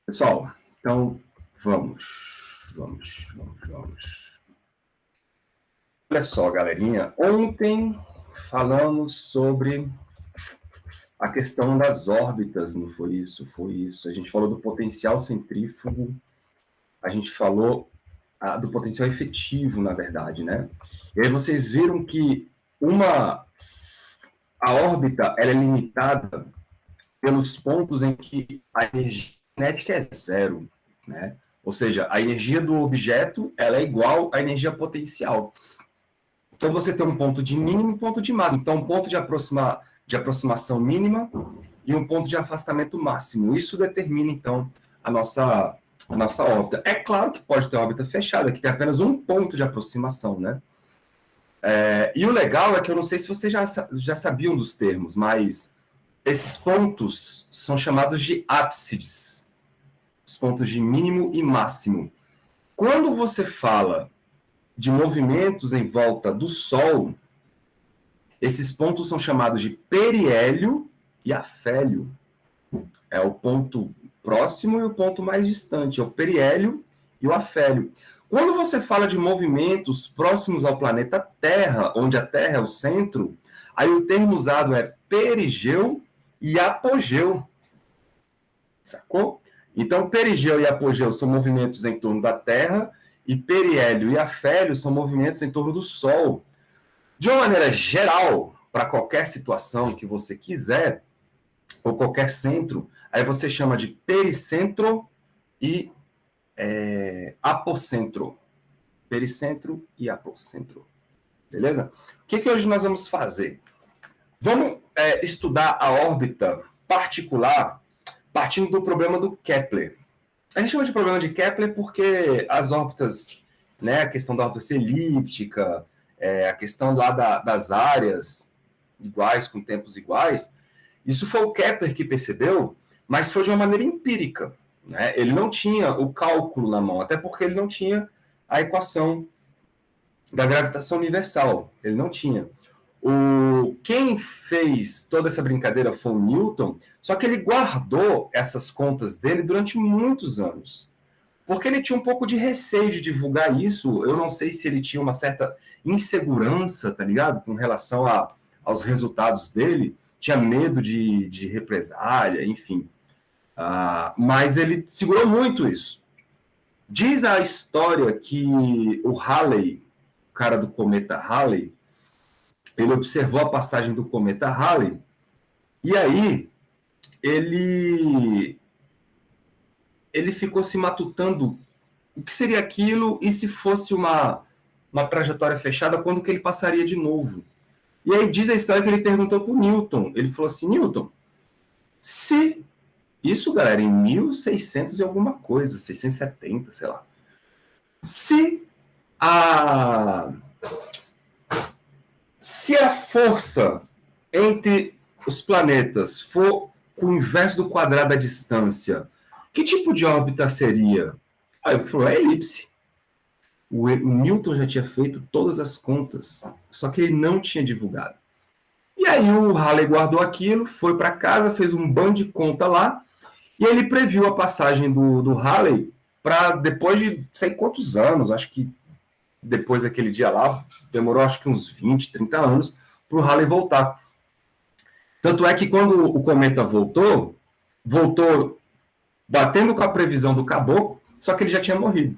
Pessoal, então vamos. Olha só, galerinha, ontem falamos sobre a questão das órbitas, não foi isso? Foi isso. A gente falou do potencial centrífugo, a gente falou do potencial efetivo, na verdade, né? E aí vocês viram que a órbita ela é limitada pelos pontos em que a energia cinética é zero, né? Ou seja, a energia do objeto ela é igual à energia potencial. Então você tem um ponto de mínimo e um ponto de máximo. Então, um ponto de aproximação mínima e um ponto de afastamento máximo. Isso determina, então, a nossa órbita. É claro que pode ter órbita fechada, que tem apenas um ponto de aproximação, né? E o legal é que eu não sei se vocês já sabiam dos termos, mas esses pontos são chamados de ápices, os pontos de mínimo e máximo. Quando você fala de movimentos em volta do Sol, esses pontos são chamados de periélio e afélio. É o ponto próximo e o ponto mais distante, é o periélio e o afélio. Quando você fala de movimentos próximos ao planeta Terra, onde a Terra é o centro, aí o termo usado é perigeu e apogeu. Sacou? Então, perigeu e apogeu são movimentos em torno da Terra, e periélio e afélio são movimentos em torno do Sol. De uma maneira geral, para qualquer situação que você quiser, ou qualquer centro, aí você chama de pericentro e apocentro. Pericentro e apocentro. Beleza? O que hoje nós vamos fazer? Vamos estudar a órbita particular partindo do problema do Kepler. A gente chama de problema de Kepler porque as órbitas, né, a questão da órbita ser elíptica, a questão lá das áreas iguais com tempos iguais, isso foi o Kepler que percebeu, mas foi de uma maneira empírica, né? Ele não tinha o cálculo na mão, até porque ele não tinha a equação da gravitação universal, ele não tinha. Quem fez toda essa brincadeira foi o Newton, só que ele guardou essas contas dele durante muitos anos. Porque ele tinha um pouco de receio de divulgar isso. Eu não sei se ele tinha uma certa insegurança, tá ligado? Com relação aos resultados dele. Tinha medo de represália, enfim. Mas ele segurou muito isso. Diz a história que o Halley, o cara do cometa Halley, ele observou a passagem do cometa Halley, e aí ele ficou se matutando o que seria aquilo e se fosse uma trajetória fechada, quando que ele passaria de novo. E aí diz a história que ele perguntou para o Newton, ele falou assim, Newton, se... Isso, galera, em 1600 e alguma coisa, 670, sei lá. Se a força entre os planetas for o inverso do quadrado da distância, que tipo de órbita seria? Aí ele falou, é elipse. O Newton já tinha feito todas as contas, só que ele não tinha divulgado. E aí o Halley guardou aquilo, foi para casa, fez um bando de conta lá, e ele previu a passagem do Halley para depois de sei quantos anos, acho que depois daquele dia lá, demorou acho que uns 20, 30 anos, para o Halley voltar. Tanto é que quando o cometa voltou batendo com a previsão do caboclo, só que ele já tinha morrido.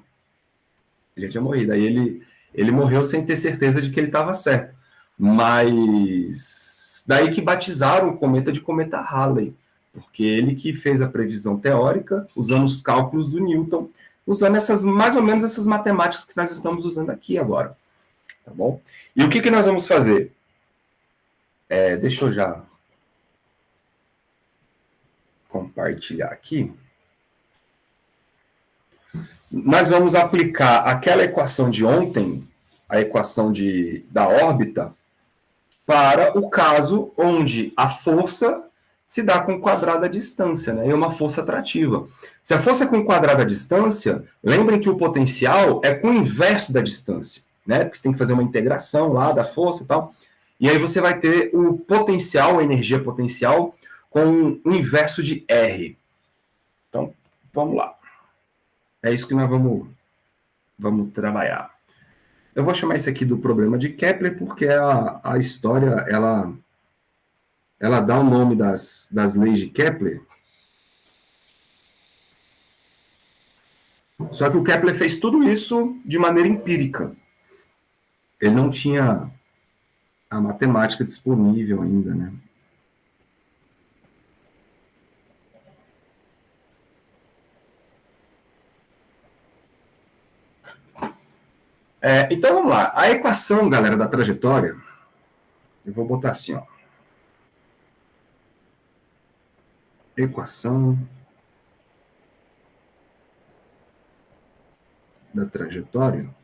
Aí ele morreu sem ter certeza de que ele estava certo. Mas daí que batizaram o cometa de cometa Halley, porque ele que fez a previsão teórica, usando os cálculos do Newton, usando mais ou menos essas matemáticas que nós estamos usando aqui agora. Tá bom? E o que nós vamos fazer? Deixa eu já compartilhar aqui. Nós vamos aplicar aquela equação de ontem, a equação da órbita, para o caso onde a força se dá com quadrado a distância, né? É uma força atrativa. Se a força é com quadrado a distância, lembrem que o potencial é com o inverso da distância, né? Porque você tem que fazer uma integração lá da força e tal. E aí você vai ter o potencial, a energia potencial, com o inverso de R. Então, vamos lá. É isso que nós vamos trabalhar. Eu vou chamar isso aqui do problema de Kepler, porque a história, ela dá o nome das leis de Kepler. Só que o Kepler fez tudo isso de maneira empírica. Ele não tinha a matemática disponível ainda, né? Então, vamos lá. A equação, galera, da trajetória, eu vou botar assim, ó. Equação da trajetória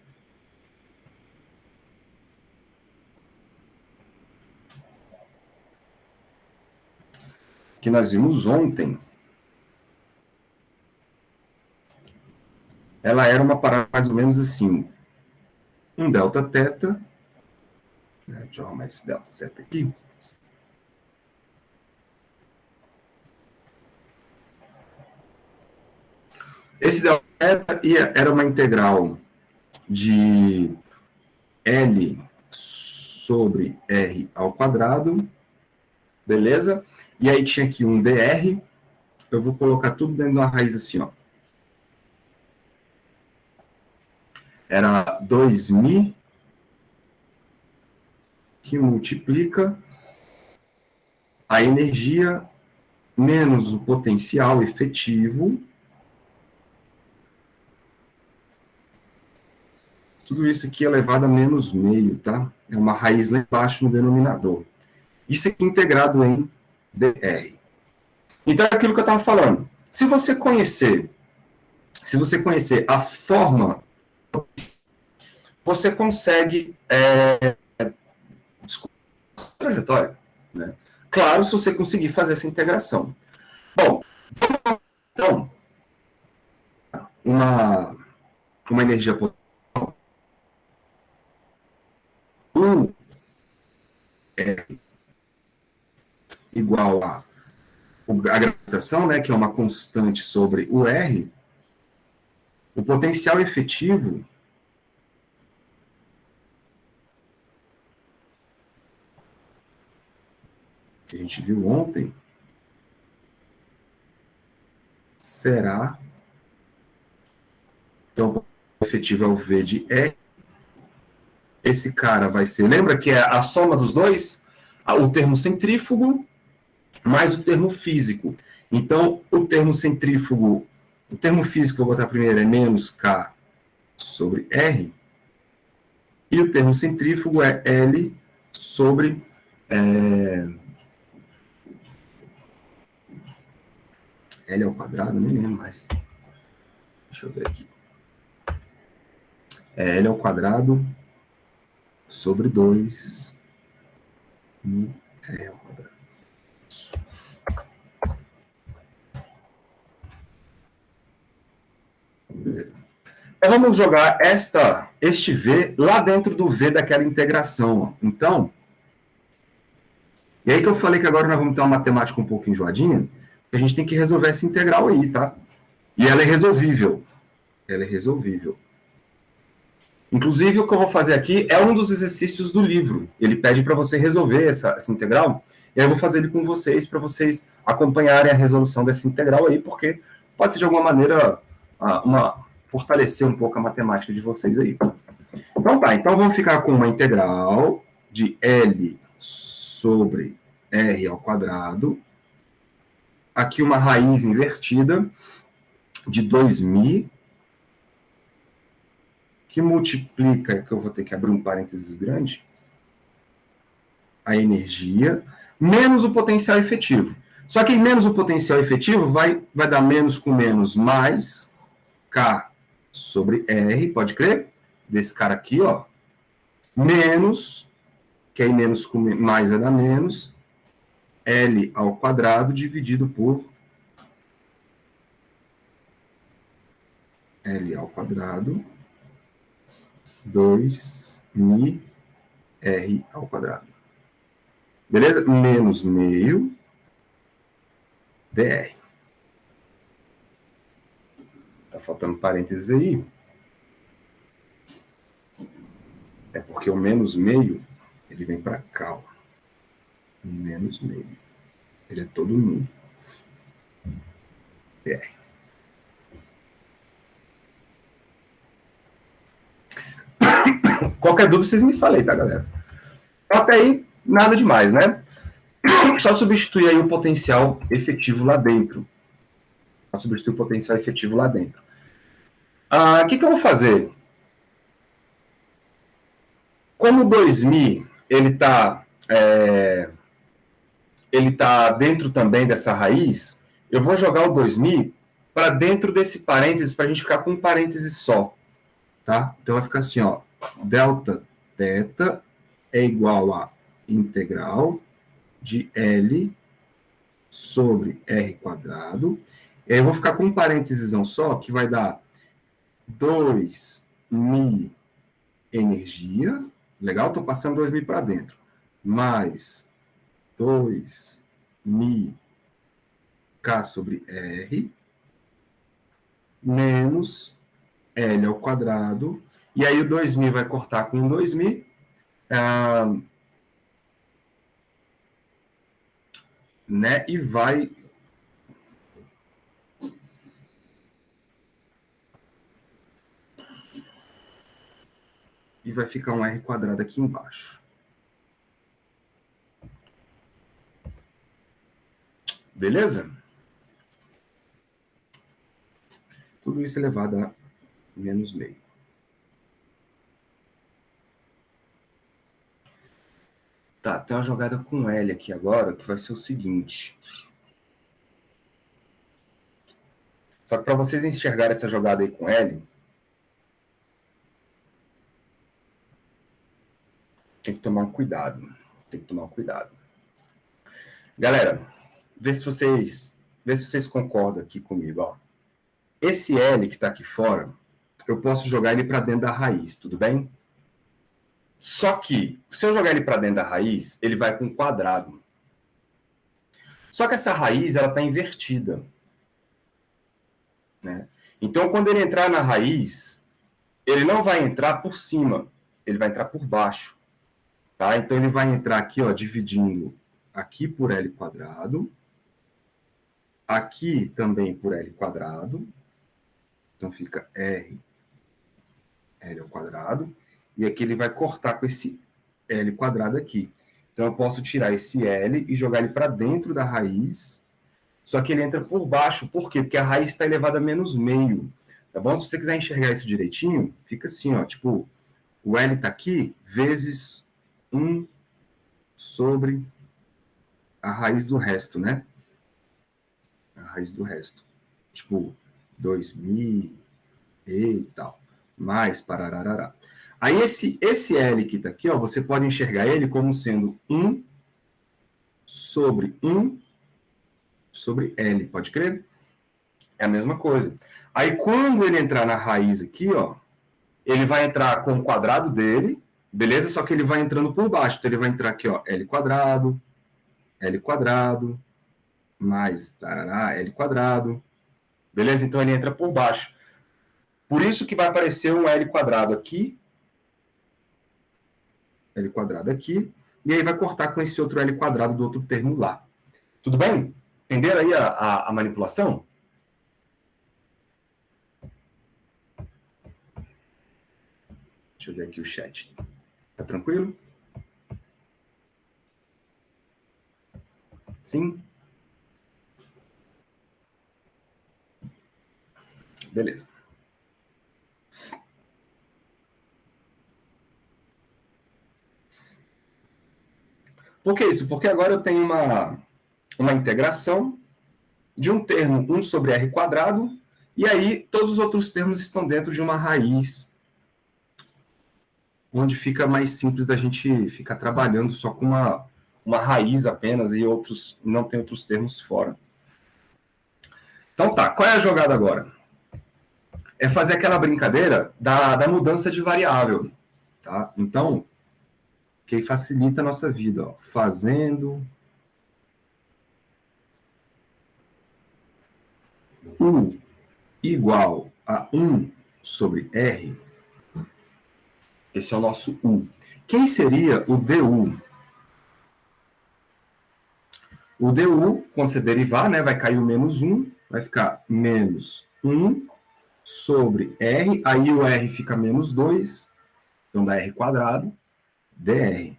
que nós vimos ontem, ela era uma parada mais ou menos assim, um delta teta, deixa eu arrumar esse delta teta aqui, esse delta teta era uma integral de L sobre R ao quadrado, beleza? E aí tinha aqui um dr, eu vou colocar tudo dentro de uma raiz assim, ó. Era 2μ que multiplica a energia menos o potencial efetivo. Tudo isso aqui é elevado a menos meio, tá? É uma raiz lá embaixo no denominador. Isso aqui integrado em dr. Então, é aquilo que eu estava falando. Se você conhecer a forma, você consegue descobrir a trajetória, né? Claro, se você conseguir fazer essa integração. Bom, então, uma energia potencial U é igual a gravitação, né, que é uma constante sobre o R, o potencial efetivo que a gente viu ontem será, então, o efetivo é o V de R. Esse cara vai ser, lembra que é a soma dos dois? O termo centrífugo mais o termo físico. Então, o termo centrífugo, o termo físico que eu vou botar primeiro é menos K sobre R, e o termo centrífugo é L sobre L ao quadrado, nem lembro mais. Deixa eu ver aqui. É L ao quadrado sobre 2 e R ao quadrado. Beleza. Então, vamos jogar este V lá dentro do V daquela integração. Ó. Então, e aí que eu falei que agora nós vamos ter uma matemática um pouco enjoadinha, a gente tem que resolver essa integral aí, tá? E ela é resolvível. Ela é resolvível. Inclusive, o que eu vou fazer aqui é um dos exercícios do livro. Ele pede para você resolver essa integral, e aí eu vou fazer ele com vocês, para vocês acompanharem a resolução dessa integral aí, porque pode ser, de alguma maneira, fortalecer um pouco a matemática de vocês aí. Então tá, então vamos ficar com uma integral de L sobre R ao quadrado. Aqui uma raiz invertida de 2μ, que multiplica, que eu vou ter que abrir um parênteses grande, a energia, menos o potencial efetivo. Só que menos o potencial efetivo vai dar menos com menos mais K sobre R, pode crer? Desse cara aqui, ó. Menos, que aí menos com mais vai dar menos, L ao quadrado dividido por L ao quadrado 2μ R ao quadrado. Beleza? Menos meio dr. faltando parênteses aí. É porque o menos meio, ele vem para cá, ó. Menos meio. Ele é todo mundo. É. Qualquer dúvida, vocês me falem, tá, galera? Até aí, nada demais, né? Só substituir aí o potencial efetivo lá dentro. Só substituir o potencial efetivo lá dentro. O que eu vou fazer? Como o 2.000, ele tá dentro também dessa raiz, eu vou jogar o 2.000 para dentro desse parênteses, para a gente ficar com um parêntese só. Tá? Então vai ficar assim, ó. Delta θ é igual a integral de L sobre R quadrado. E aí eu vou ficar com um parêntese só, que vai dar 2.000 energia. Legal? Estou passando 2.000 para dentro. Mais 2.000 K sobre R menos L ao quadrado. E aí o 2.000 vai cortar com 2.000. Né? E vai... E vai ficar um R quadrado aqui embaixo. Beleza? Tudo isso elevado a menos meio. Tá, tem uma jogada com L aqui agora, que vai ser o seguinte. Só que para vocês enxergarem essa jogada aí com L, tem que tomar cuidado. Tem que tomar cuidado. Galera, vê se vocês concordam aqui comigo, ó. Esse L que está aqui fora, eu posso jogar ele para dentro da raiz, tudo bem? Só que, se eu jogar ele para dentro da raiz, ele vai com um quadrado. Só que essa raiz, ela está invertida. Né? Então, quando ele entrar na raiz, ele não vai entrar por cima, ele vai entrar por baixo. Tá? Então, ele vai entrar aqui, ó, dividindo aqui por L quadrado, aqui também por L quadrado. Então, fica R, L ao quadrado. E aqui ele vai cortar com esse L quadrado aqui. Então, eu posso tirar esse L e jogar ele para dentro da raiz. Só que ele entra por baixo. Por quê? Porque a raiz está elevada a menos meio. Tá bom? Se você quiser enxergar isso direitinho, fica assim, ó. Tipo, o L está aqui, vezes 1 sobre a raiz do resto, né? A raiz do resto. Tipo, 2.000 e tal. Mais parararará. Aí esse L que está aqui, ó, você pode enxergar ele como sendo 1 sobre L, pode crer? É a mesma coisa. Aí quando ele entrar na raiz aqui, ó, ele vai entrar com o quadrado dele, beleza? Só que ele vai entrando por baixo. Então ele vai entrar aqui, ó, L quadrado, mais tarará, L quadrado, beleza? Então ele entra por baixo. Por isso que vai aparecer um L quadrado aqui, L quadrado aqui, e aí vai cortar com esse outro L quadrado do outro termo lá. Tudo bem? Entenderam aí a manipulação? Deixa eu ver aqui o chat. Tá tranquilo? Sim? Beleza. Por que isso? Porque agora eu tenho uma integração de um termo 1 sobre R quadrado, e aí todos os outros termos estão dentro de uma raiz, onde fica mais simples da gente ficar trabalhando só com uma raiz apenas e outros não tem outros termos fora. Então tá, qual é a jogada agora? É fazer aquela brincadeira da mudança de variável. Tá? Então, que facilita a nossa vida, ó, fazendo U igual a 1 sobre R, esse é o nosso U. Quem seria o DU? O DU, quando você derivar, né, vai cair o menos 1, vai ficar menos 1 sobre R, aí o R fica menos 2, então dá R quadrado, dr.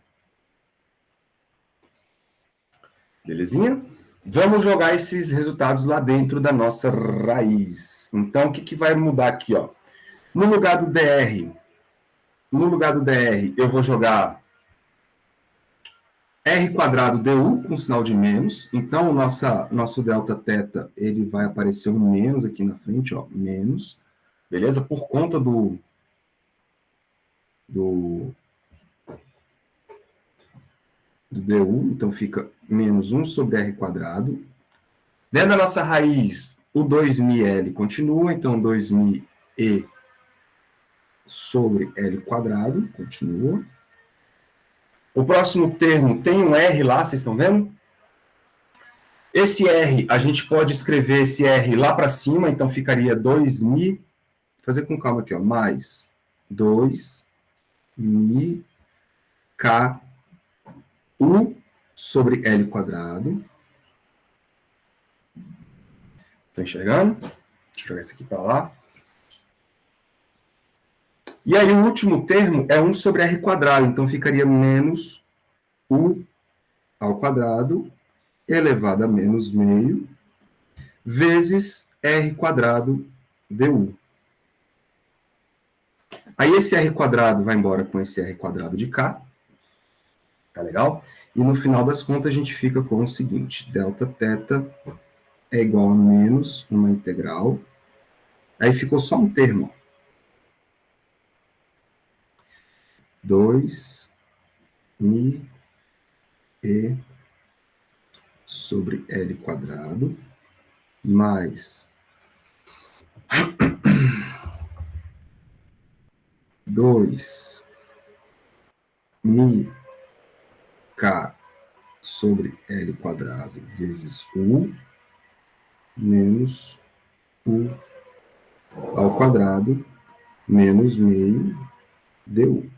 Belezinha? Vamos jogar esses resultados lá dentro da nossa raiz. Então, o que vai mudar aqui, ó? No lugar do dr, eu vou jogar R quadrado du com sinal de menos. Então, nosso delta θ, ele vai aparecer um menos aqui na frente, ó, menos. Beleza? Por conta do du, então fica menos 1 sobre R quadrado. Dentro da nossa raiz, o 2μL continua, então 2μe sobre L quadrado, continua. O próximo termo tem um R lá, vocês estão vendo? Esse R, a gente pode escrever esse R lá para cima, então ficaria 2μ, vou fazer com calma aqui, ó, mais 2μ K U sobre L quadrado. Estão enxergando? Deixa eu jogar isso aqui para lá. E aí o último termo é 1 sobre R quadrado, então ficaria menos U ao quadrado elevado a menos meio vezes R quadrado du. Aí esse R quadrado vai embora com esse R quadrado de cá. Tá legal? E no final das contas a gente fica com o seguinte, delta θ é igual a menos uma integral. Aí ficou só um termo. 2μe sobre L quadrado mais 2μ K sobre L quadrado vezes U menos U ao quadrado menos meio du.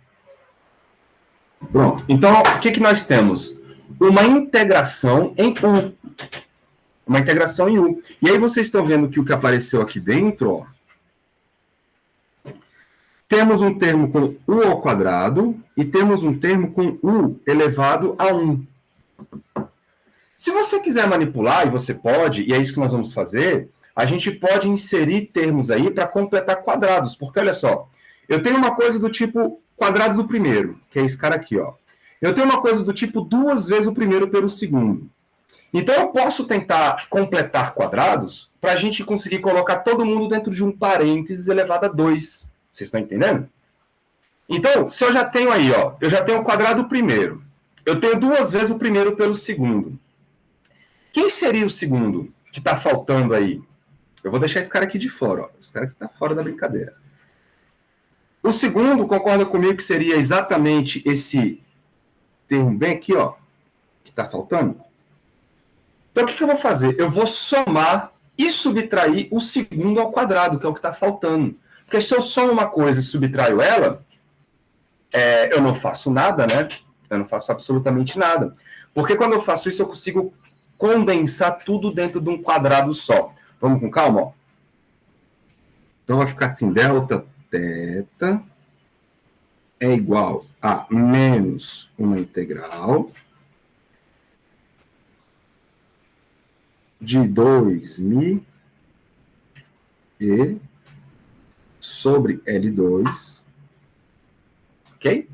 Pronto. Então, o que nós temos? Uma integração em U. Uma integração em U. E aí vocês estão vendo que o que apareceu aqui dentro, ó, temos um termo com U ao quadrado e temos um termo com U elevado a 1. Se você quiser manipular, e você pode, e é isso que nós vamos fazer, a gente pode inserir termos aí para completar quadrados. Porque, olha só, eu tenho uma coisa do tipo quadrado do primeiro, que é esse cara aqui, ó. Eu tenho uma coisa do tipo 2 vezes o primeiro pelo segundo. Então, eu posso tentar completar quadrados para a gente conseguir colocar todo mundo dentro de um parênteses elevado a 2. Vocês estão entendendo? Então, se eu já tenho aí, ó, eu já tenho o quadrado do primeiro. Eu tenho 2 vezes o primeiro pelo segundo. Quem seria o segundo que está faltando aí? Eu vou deixar esse cara aqui de fora, ó. Esse cara aqui está fora da brincadeira. O segundo, concorda comigo que seria exatamente esse termo bem aqui, ó, que está faltando? Então, o que eu vou fazer? Eu vou somar e subtrair o segundo ao quadrado, que é o que está faltando. Porque se eu somo uma coisa e subtraio ela, eu não faço nada, né? Eu não faço absolutamente nada. Porque quando eu faço isso, eu consigo condensar tudo dentro de um quadrado só. Vamos com calma, ó. Então, vai ficar assim, delta θ é igual a menos uma integral de 2μe sobre L2, ok?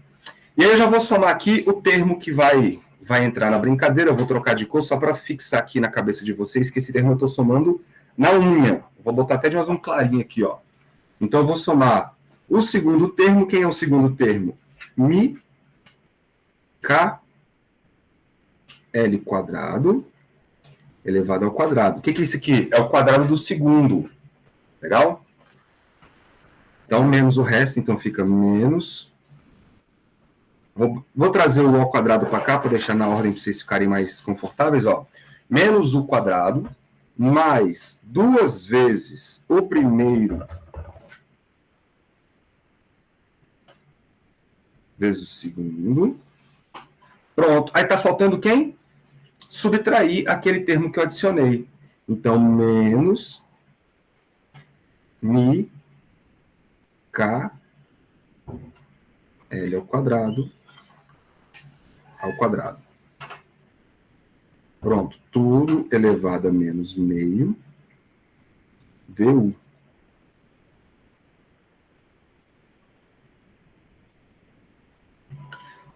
E aí eu já vou somar aqui o termo que vai entrar na brincadeira, eu vou trocar de cor só para fixar aqui na cabeça de vocês que esse termo eu estou somando na unha. Vou botar até de um azul clarinho aqui, ó. Então eu vou somar o segundo termo. Quem é o segundo termo? Mi K L quadrado elevado ao quadrado. O que é isso aqui? É o quadrado do segundo. Legal? Então, menos o resto, então fica menos. Vou trazer o U ao quadrado para cá, para deixar na ordem para vocês ficarem mais confortáveis. Ó. Menos U quadrado, mais 2 vezes o primeiro vezes o segundo. Pronto. Aí está faltando quem? Subtrair aquele termo que eu adicionei. Então, menos mi k L ao quadrado. Pronto. Tudo elevado a menos meio du.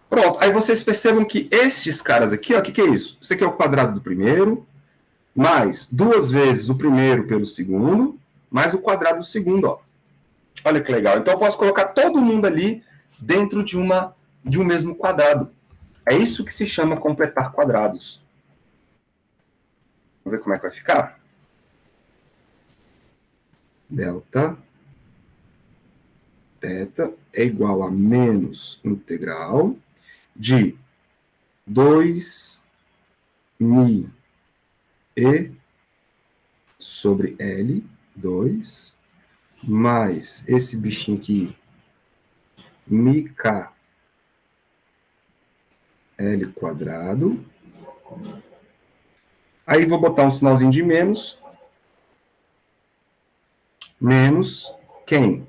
Pronto. Aí vocês percebam que estes caras aqui, ó, o que é isso? Isso aqui é o quadrado do primeiro, mais 2 vezes o primeiro pelo segundo, mais o quadrado do segundo, ó. Olha que legal. Então eu posso colocar todo mundo ali dentro de um mesmo quadrado. É isso que se chama completar quadrados. Vamos ver como é que vai ficar? Delta θ é igual a menos integral de 2 mi e sobre L, 2, mais esse bichinho aqui, mi k L quadrado. Aí vou botar um sinalzinho de menos. Menos quem?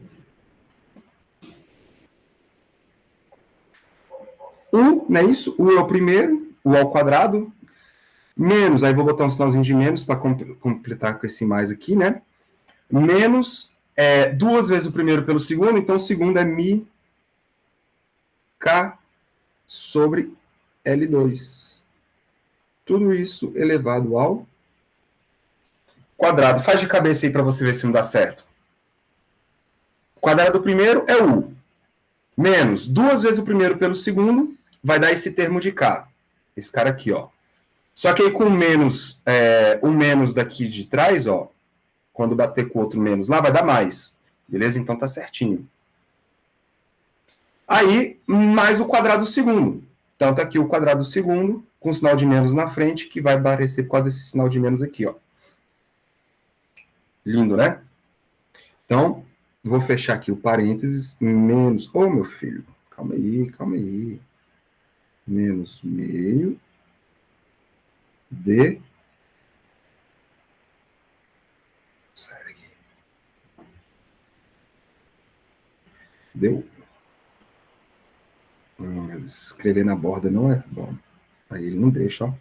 U, não é isso? U é o primeiro, U ao quadrado. Menos, aí vou botar um sinalzinho de menos para completar com esse mais aqui, né? Menos 2 vezes o primeiro pelo segundo, então o segundo é mi k sobre L2. Tudo isso elevado ao quadrado. Faz de cabeça aí para você ver se não dá certo. O quadrado do primeiro é U. Menos 2 vezes o primeiro pelo segundo, vai dar esse termo de K. Esse cara aqui, ó. Só que aí com o menos daqui de trás, ó, quando bater com o outro menos lá, vai dar mais. Beleza? Então tá certinho. Aí, mais o quadrado do segundo. Então tá aqui o quadrado do segundo, com o sinal de menos na frente, que vai aparecer por causa desse sinal de menos aqui, ó. Lindo, né? Então, vou fechar aqui o parênteses, menos... Ô, meu filho, calma aí. Menos meio de... Sai daqui. Deu. Escrever na borda não é bom. Aí ele não deixa, ó.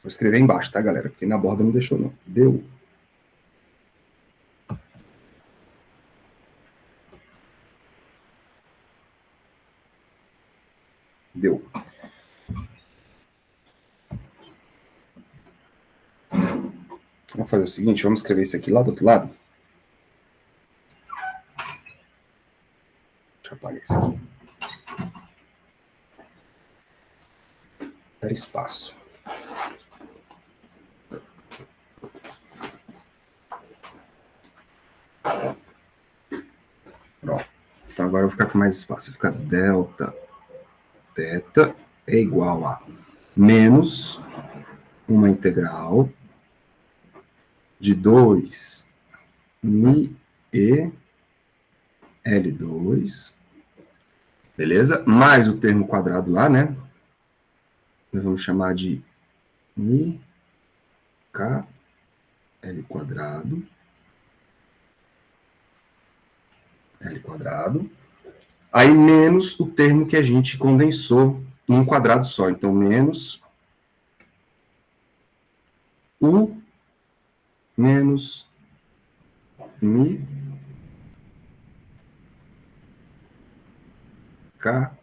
Vou escrever embaixo, tá, galera? Porque na borda não deixou, não. Deu. Deu. Vamos fazer o seguinte, vamos escrever isso aqui lá do outro lado. Deixa eu apagar isso aqui. Era espaço. Pronto. Então agora eu vou ficar com mais espaço. Vai ficar delta θ é igual a menos uma integral de 2 mi e L2, beleza? Mais o termo quadrado lá, né? Nós vamos chamar de mi k L quadrado. Aí menos o termo que a gente condensou em um quadrado só. Então, menos U menos mi k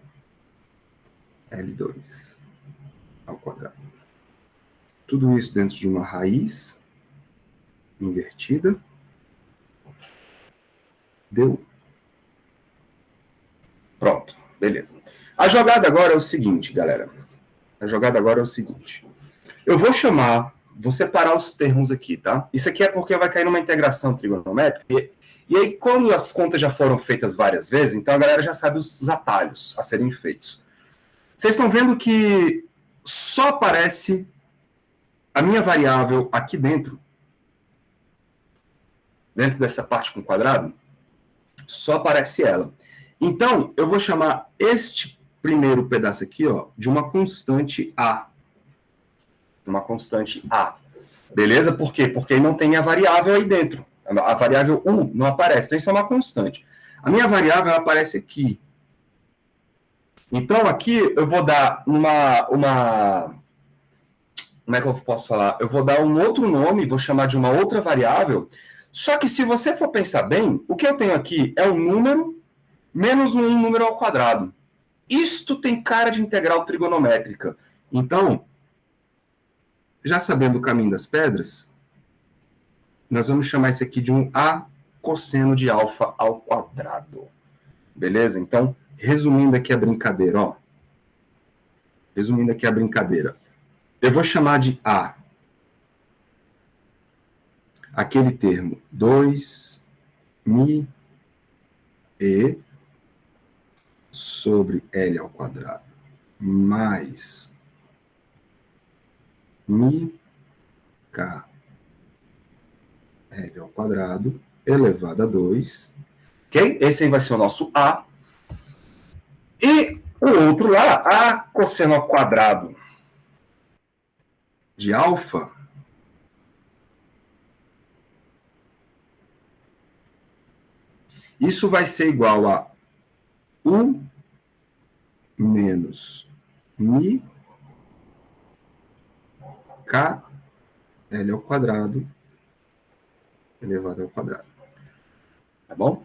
L2 ao quadrado. Tudo isso dentro de uma raiz invertida. Deu. Pronto, beleza. A jogada agora é o seguinte, galera. Eu vou separar os termos aqui, tá? Isso aqui é porque vai cair numa integração trigonométrica. E aí, como as contas já foram feitas várias vezes, então a galera já sabe os atalhos a serem feitos. Vocês estão vendo que só aparece a minha variável aqui dentro dessa parte com quadrado, só aparece ela. Então, eu vou chamar este primeiro pedaço aqui, ó, de uma constante A. Uma constante A. Beleza? Por quê? Porque não tem a variável aí dentro. A variável U não aparece. Então, isso é uma constante. A minha variável aparece aqui. Então, aqui eu vou dar uma... Como é que eu posso falar? Eu vou dar um outro nome, vou chamar de uma outra variável. Só que se você for pensar bem, o que eu tenho aqui é um número menos um número ao quadrado. Isto tem cara de integral trigonométrica. Então, já sabendo o caminho das pedras, nós vamos chamar isso aqui de um A cosseno de alfa ao quadrado. Beleza? Então, resumindo aqui a brincadeira, ó. Resumindo aqui a brincadeira. Eu vou chamar de A aquele termo 2μe sobre L ao quadrado mais μk L ao quadrado elevado a 2. Ok? Esse aí vai ser o nosso A. E o outro lá, A cosseno ao quadrado de alfa, isso vai ser igual a U menos mi k L ao quadrado elevado ao quadrado. Tá bom?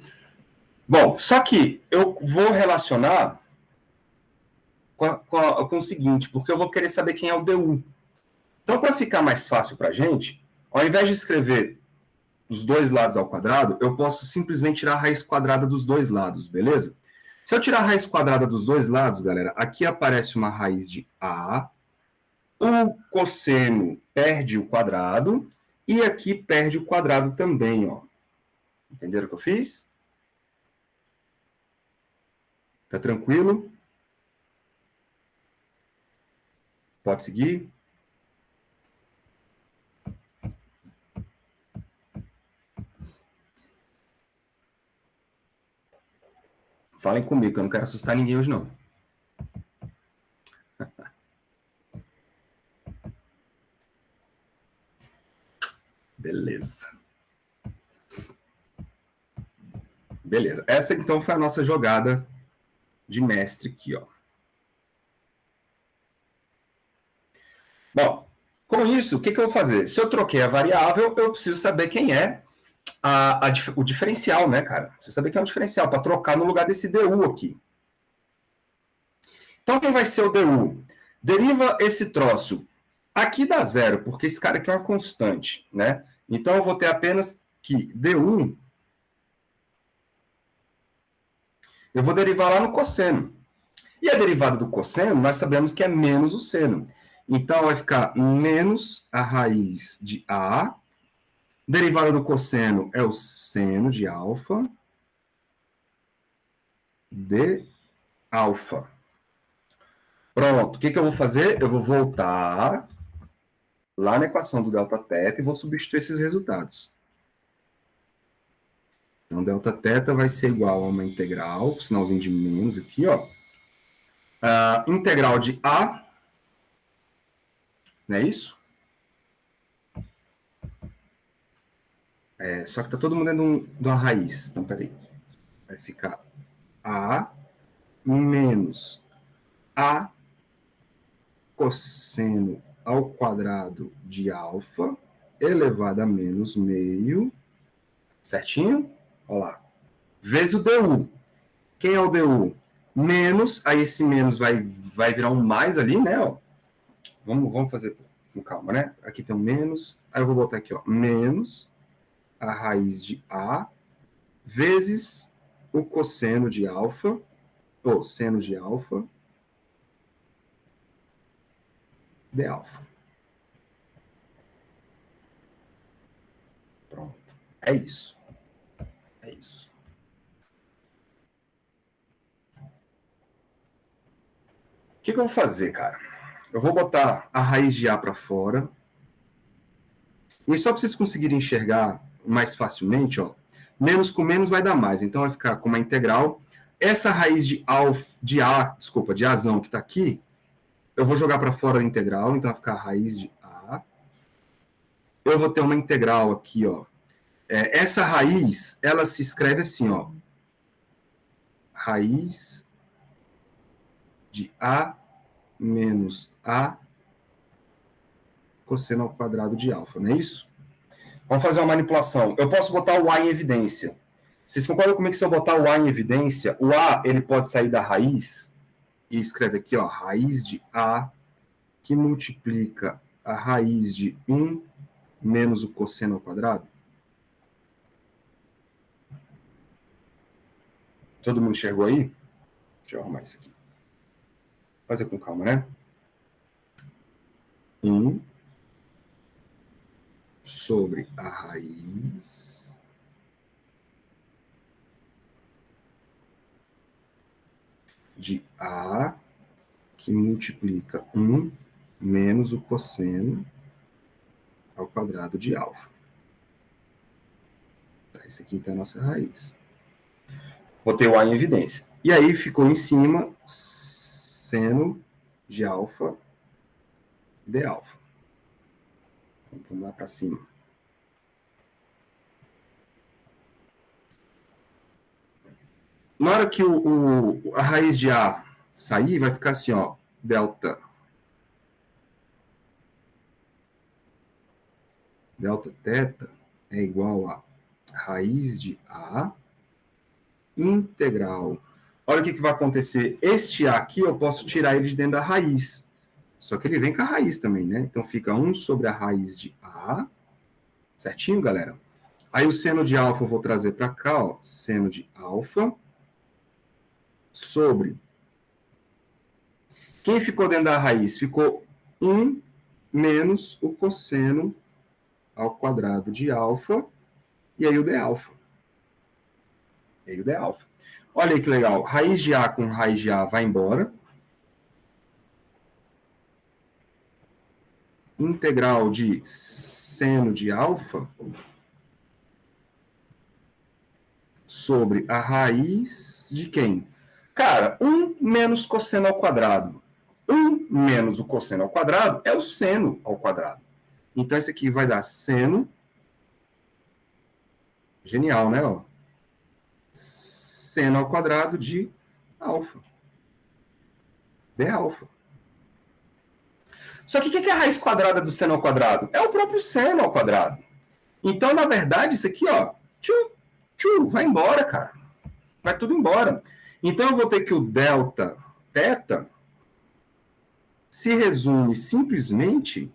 Bom, só que eu vou relacionar com o seguinte, porque eu vou querer saber quem é o DU. Então, para ficar mais fácil para a gente, ao invés de escrever os dois lados ao quadrado, eu posso simplesmente tirar a raiz quadrada dos dois lados, beleza? Se eu tirar a raiz quadrada dos dois lados, galera, aqui aparece uma raiz de A, o cosseno perde o quadrado, e aqui perde o quadrado também, ó. Entenderam o que eu fiz? Tá tranquilo? Pode seguir? Falem comigo, que eu não quero assustar ninguém hoje, não. Beleza. Beleza. Essa, então, foi a nossa jogada de mestre aqui, ó. Bom, com isso, o que eu vou fazer? Se eu troquei a variável, eu preciso saber quem é o diferencial, né, cara? Preciso saber quem é o diferencial, para trocar no lugar desse DU aqui. Então, quem vai ser o DU? Deriva esse troço. Aqui dá zero, porque esse cara aqui é uma constante, né? Então, eu vou ter apenas que DU... Eu vou derivar lá no cosseno. E a derivada do cosseno, nós sabemos que é menos o seno. Então, vai ficar menos a raiz de A. Derivada do cosseno é o seno de alfa de alfa. Pronto. O que eu vou fazer? Eu vou voltar lá na equação do delta θ e vou substituir esses resultados. Então, delta θ vai ser igual a uma integral, com sinalzinho de menos aqui, ó. Integral de A, não é isso? Só que está todo mundo dentro de uma raiz. Então, peraí. Vai ficar A menos A cosseno ao quadrado de alfa elevado a menos meio. Certinho? Olha lá. Vezes o DU. Quem é o DU? Menos, aí esse menos vai virar um mais ali, né? Ó. Vamos fazer com calma, né? Aqui tem um menos. Aí eu vou botar aqui, ó. Menos a raiz de A vezes o cosseno de alfa, ou seno de alfa, de alfa. Pronto. É isso. É isso. O que eu vou fazer, cara? Eu vou botar a raiz de A para fora. E só para vocês conseguirem enxergar mais facilmente, ó, menos com menos vai dar mais. Então vai ficar com uma integral essa raiz de de Azão que está aqui, eu vou jogar para fora da integral, então vai ficar a raiz de A. Eu vou ter uma integral aqui, ó. Essa raiz, ela se escreve assim, ó. Raiz de A menos A cosseno ao quadrado de alfa, não é isso? Vamos fazer uma manipulação. Eu posso botar o A em evidência. Vocês concordam comigo que se eu botar o A em evidência, o A ele pode sair da raiz e escreve aqui, ó, raiz de A que multiplica a raiz de 1 menos o cosseno ao quadrado? Todo mundo enxergou aí? Deixa eu arrumar isso aqui. Fazer com calma, né? 1 sobre a raiz de A que multiplica 1 menos o cosseno ao quadrado de alfa. Esse aqui então é a nossa raiz. Botei o A em evidência. E aí ficou em cima seno de alfa de alfa. Vamos lá para cima. Na hora que a raiz de A sair, vai ficar assim, ó, delta θ é igual a raiz de A integral. Olha o que vai acontecer. Este A aqui, eu posso tirar ele de dentro da raiz. Só que ele vem com a raiz também, né? Então fica 1 sobre a raiz de A. Certinho, galera? Aí o seno de alfa eu vou trazer para cá, ó. Seno de alfa sobre... Quem ficou dentro da raiz? Ficou 1 menos o cosseno ao quadrado de alfa. E aí o d alfa. E aí o d alfa. Olha aí que legal. Raiz de A com raiz de A vai embora. Integral de seno de alfa sobre a raiz de quem? Cara, 1 menos cosseno ao quadrado. 1 menos o cosseno ao quadrado é o seno ao quadrado. Então, esse aqui vai dar seno. Genial, né? Ó. Seno ao quadrado de alfa. D alfa. Só que o que é a raiz quadrada do seno ao quadrado? É o próprio seno ao quadrado. Então, na verdade, isso aqui, ó, vai embora, cara. Vai tudo embora. Então, eu vou ter que o delta θ se resume simplesmente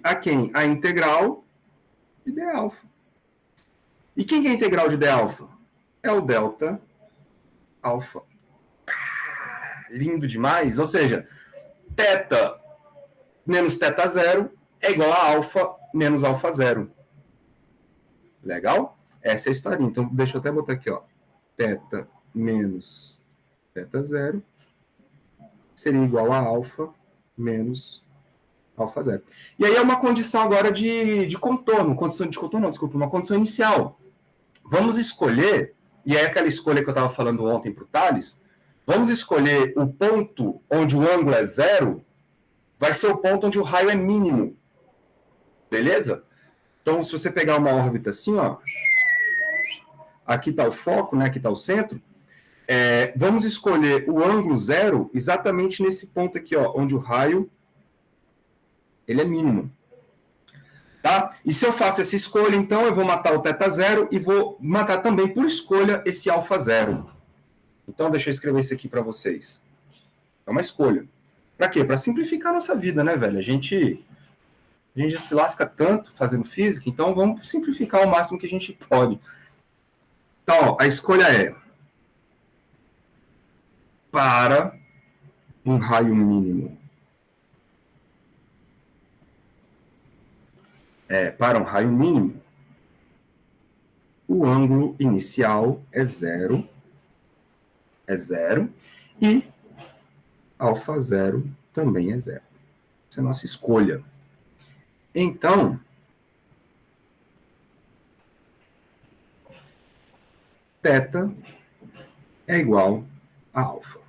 a quem? A integral de d alfa. E quem é a integral de d alfa? É o delta alfa. Lindo demais. Ou seja, θ menos θ0 é igual a alfa menos alfa zero. Legal? Essa é a historinha. Então, deixa eu até botar aqui, ó. θ menos θ0 seria igual a alfa menos alfa zero. E aí é uma condição agora de contorno. Condição de contorno, não, desculpa, uma condição inicial. Vamos escolher, e é aquela escolha que eu estava falando ontem para o Thales, vamos escolher o ponto onde o ângulo é zero, vai ser o ponto onde o raio é mínimo. Beleza? Então, se você pegar uma órbita assim, ó, aqui está o foco, né, aqui está o centro, vamos escolher o ângulo zero exatamente nesse ponto aqui, ó, onde o raio ele é mínimo. Tá? E se eu faço essa escolha, então, eu vou matar o θ0 e vou matar também, por escolha, esse alfa zero. Então, deixa eu escrever isso aqui para vocês. É uma escolha. Para quê? Para simplificar a nossa vida, né, velho? A gente já se lasca tanto fazendo física, então vamos simplificar o máximo que a gente pode. Então, ó, a escolha é para um raio mínimo. Para um raio mínimo, o ângulo inicial é zero, e alfa zero também é zero. Essa é a nossa escolha. Então, θ é igual a alfa.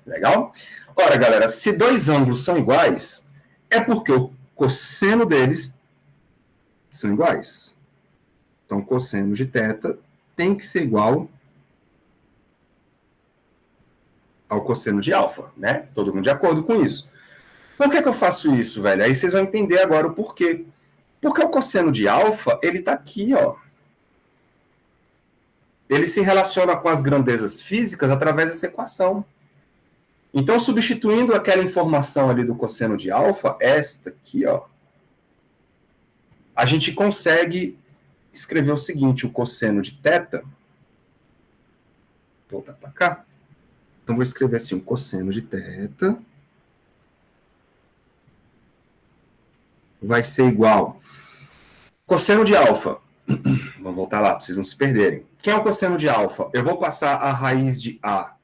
Legal? Ora, galera, se dois ângulos são iguais, é porque o cosseno deles são iguais. Então, o cosseno de θ tem que ser igual ao cosseno de alfa, né? Todo mundo de acordo com isso. Por que eu faço isso, velho? Aí vocês vão entender agora o porquê. Porque o cosseno de alfa, ele tá aqui, ó. Ele se relaciona com as grandezas físicas através dessa equação. Então, substituindo aquela informação ali do cosseno de alfa, esta aqui, ó, a gente consegue escrever o seguinte, o cosseno de θ, vou voltar para cá, então vou escrever assim, o cosseno de θ vai ser igual, cosseno de alfa, vamos voltar lá, para vocês não se perderem. Quem é o cosseno de alfa? Eu vou passar a raiz de A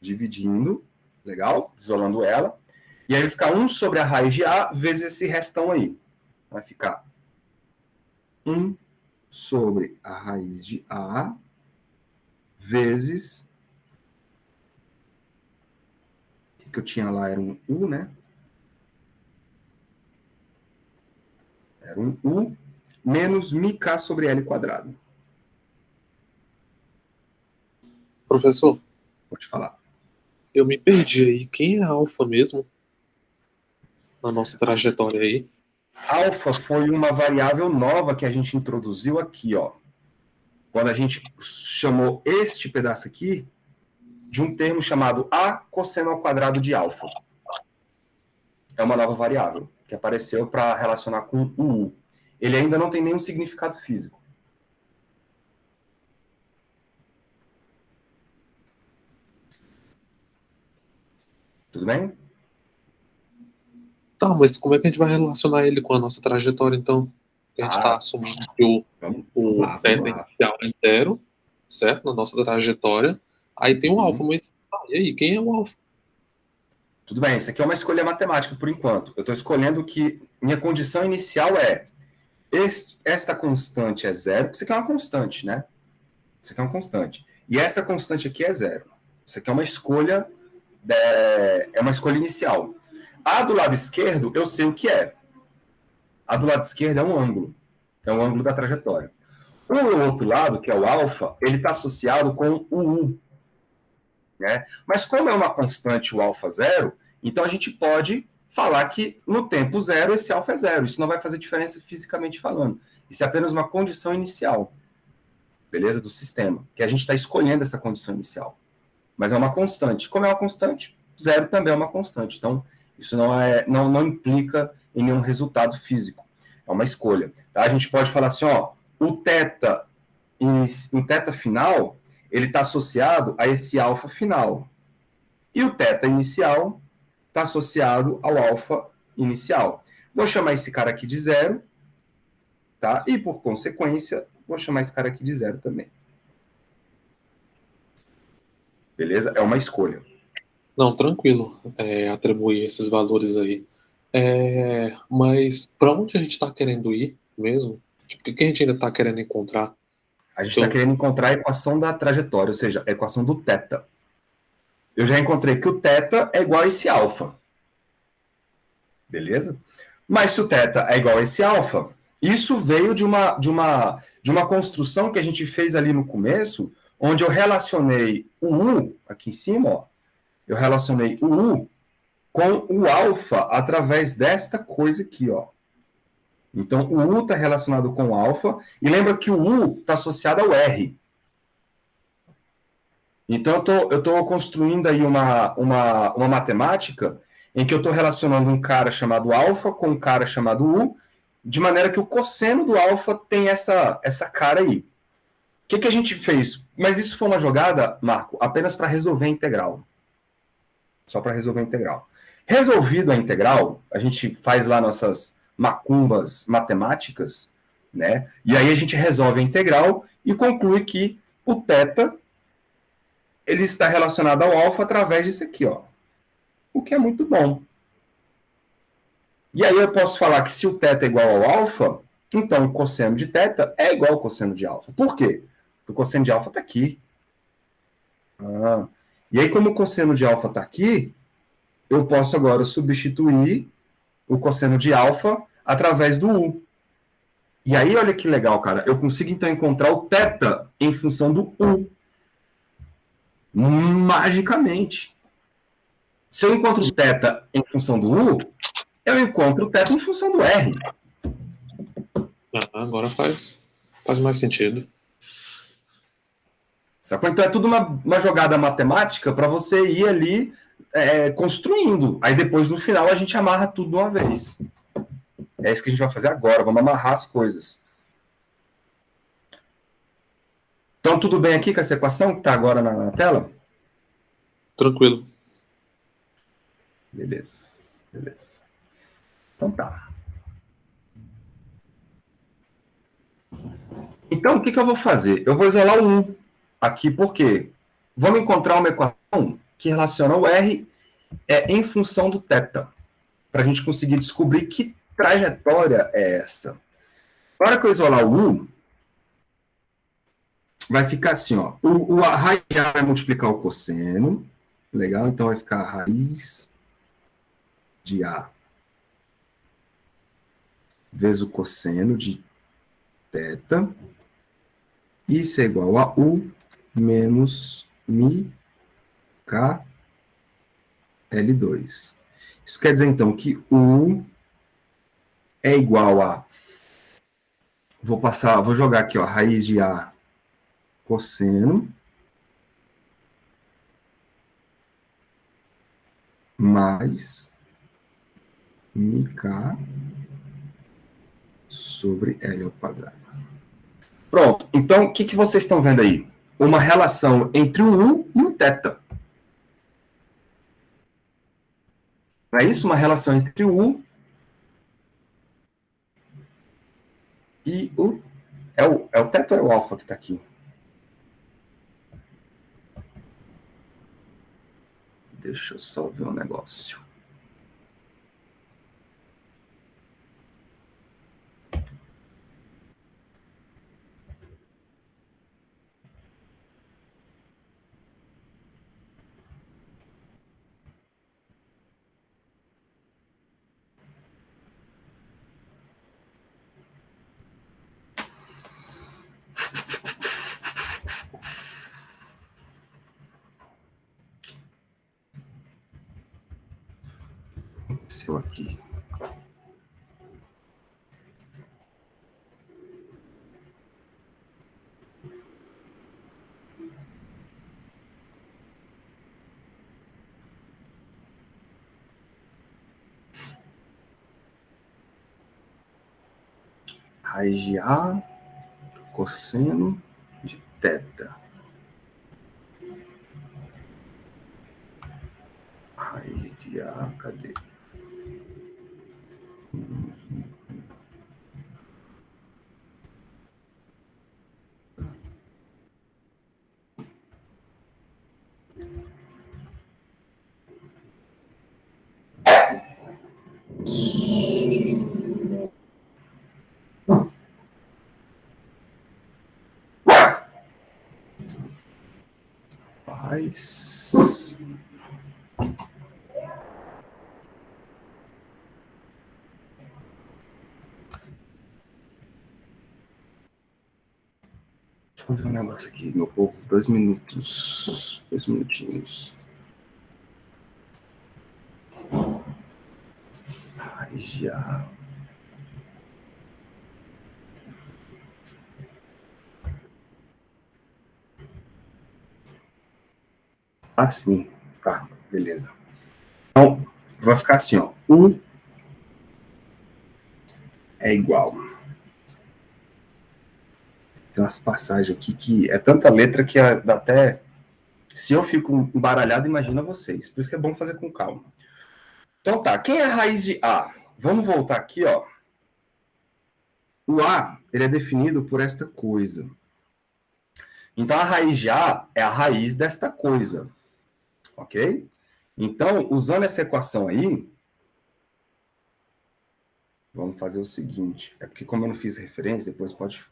dividindo, legal? Isolando ela, e aí vai ficar 1 sobre a raiz de A vezes esse restão aí. Vai ficar 1 sobre a raiz de A vezes... O que eu tinha lá era um U, né? Era um U menos μk sobre L quadrado. Professor, Pode falar. eu me perdi aí. Quem é alfa mesmo? Na nossa trajetória aí. Alfa foi uma variável nova que a gente introduziu aqui, ó. Quando a gente chamou este pedaço aqui de um termo chamado A cosseno ao quadrado de alfa. É uma nova variável que apareceu para relacionar com o U. Ele ainda não tem nenhum significado físico. Tudo bem? Tá, mas como é que a gente vai relacionar ele com a nossa trajetória, então? A gente está assumindo que o θ inicial é 0, certo? Na nossa trajetória. Aí tem um alfa, mas e aí, quem é o alfa? Tudo bem, isso aqui é uma escolha matemática por enquanto. Eu estou escolhendo que minha condição inicial é esta constante é 0, isso aqui é uma constante, né? Isso aqui é uma constante. E essa constante aqui é 0. Isso aqui é uma escolha inicial. A do lado esquerdo, eu sei o que é. A do lado esquerdo é um ângulo. É um ângulo da trajetória. O outro lado, que é o alfa, ele está associado com o U. Né? Mas como é uma constante o alfa 0, então a gente pode falar que no tempo 0 esse alfa é 0. Isso não vai fazer diferença fisicamente falando. Isso é apenas uma condição inicial. Beleza? Do sistema. Que a gente está escolhendo essa condição inicial. Mas é uma constante. Como é uma constante, 0 também é uma constante. Então, isso não implica em nenhum resultado físico. É uma escolha. Tá? A gente pode falar assim, ó, o θ final, ele está associado a esse alfa final. E o θ inicial está associado ao alfa inicial. Vou chamar esse cara aqui de 0, tá? E, por consequência, vou chamar esse cara aqui de 0 também. Beleza? É uma escolha. Não, tranquilo, atribuir esses valores aí. Mas para onde a gente está querendo ir mesmo? Tipo, o que a gente ainda está querendo encontrar? A gente está querendo encontrar a equação da trajetória, ou seja, a equação do θ. Eu já encontrei que o θ é igual a esse alfa. Beleza? Mas se o θ é igual a esse alfa, isso veio de uma construção que a gente fez ali no começo, onde eu relacionei o U, aqui em cima, ó, eu relacionei o U com o alfa através desta coisa aqui, ó. Então, o U está relacionado com o alfa, e lembra que o U está associado ao R. Então, eu estou construindo aí uma matemática em que eu estou relacionando um cara chamado alfa com um cara chamado U, de maneira que o cosseno do alfa tem essa cara aí. O que a gente fez? Mas isso foi uma jogada, Marco, apenas para resolver a integral. Só para resolver a integral. Resolvido a integral, a gente faz lá nossas macumbas matemáticas, né? E aí a gente resolve a integral e conclui que o θ ele está relacionado ao alfa através disso aqui, ó. O que é muito bom. E aí eu posso falar que se o θ é igual ao alfa, então o cosseno de θ é igual ao cosseno de alfa. Por quê? O cosseno de alfa está aqui. Ah. E aí, como o cosseno de alfa está aqui, eu posso agora substituir o cosseno de alfa através do U. E aí, olha que legal, cara. Eu consigo, então, encontrar o θ em função do U. Magicamente. Se eu encontro o θ em função do U, eu encontro o θ em função do R. Agora faz mais sentido. Sacou? Então é tudo uma jogada matemática para você ir ali construindo. Aí depois, no final, a gente amarra tudo de uma vez. É isso que a gente vai fazer agora. Vamos amarrar as coisas. Então, tudo bem aqui com essa equação que está agora na tela? Tranquilo. Beleza. Então tá. Então, o que eu vou fazer? Eu vou isolar o U aqui, por quê? Vamos encontrar uma equação que relaciona o R em função do θ, para a gente conseguir descobrir que trajetória é essa. Na hora que eu isolar o U, vai ficar assim, ó. A raiz de A vai multiplicar o cosseno. Legal? Então vai ficar a raiz de A vezes o cosseno de θ. Isso é igual a U menos mi K L2. Isso quer dizer, então, que U é igual a... Vou jogar aqui, ó, raiz de A cosseno mais μk sobre L ao quadrado. Pronto. Então, o que vocês estão vendo aí? Uma relação entre o U e o θ. Não é isso? Uma relação entre o U e o... É o θ ou é o alfa que está aqui? Deixa eu só ver um negócio. Seu aqui. Raiz de A, cosseno de θ. Raiz de A, cadê? Paz. Deixa eu ver um negócio aqui, meu povo. 2 minutos. 2 minutinhos. Ai, já. Assim. Tá, beleza. Então, vai ficar assim, ó. U é igual. Tem umas passagens aqui que é tanta letra que dá até... Se eu fico embaralhado, imagina vocês. Por isso que é bom fazer com calma. Então tá, quem é a raiz de A? Vamos voltar aqui, ó. O A, ele é definido por esta coisa. Então a raiz de A é a raiz desta coisa. Ok? Então, usando essa equação aí, vamos fazer o seguinte. É porque como eu não fiz referência, depois pode...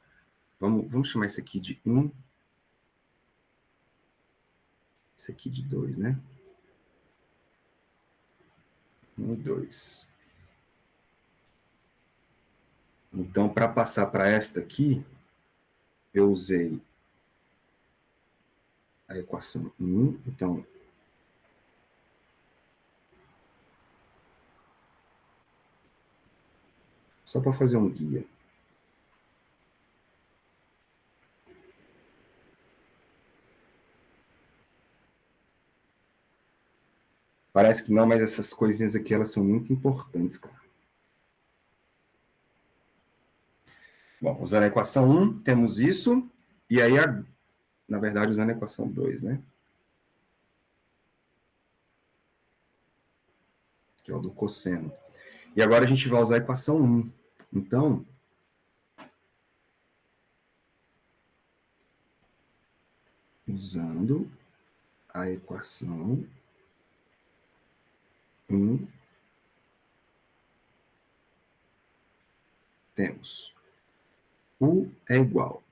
Vamos chamar isso aqui de 1 Esse aqui de 2, né? 1 e 2. Então, para passar para esta aqui, eu usei a equação 1. Então, só para fazer um guia. Parece que não, mas essas coisinhas aqui, elas são muito importantes, cara. Bom, usando a equação 1, temos isso. E aí, na verdade, usando a equação 2, né? Que é o do cosseno. E agora a gente vai usar a equação 1. Então, usando a equação 1, temos U é igual.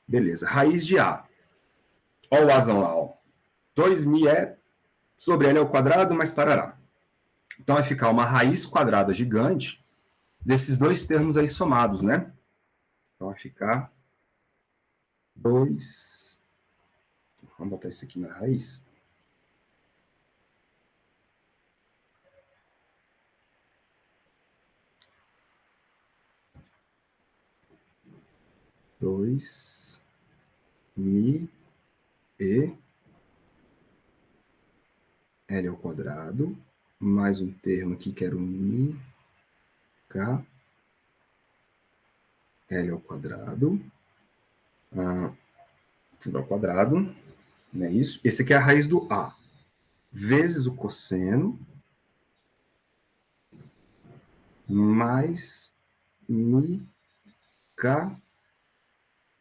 Beleza, raiz de A. Olha o Azão lá, ó. 2μ é sobre L ao quadrado mais parará. Então vai ficar uma raiz quadrada gigante desses dois termos aí somados, né? Então vai ficar 2. Vamos botar isso aqui na raiz. Dois mi e L ao quadrado, mais um termo aqui que era o mi k L ao quadrado, tudo ao quadrado, não é isso? Esse aqui é a raiz do A, vezes o cosseno, mais mi k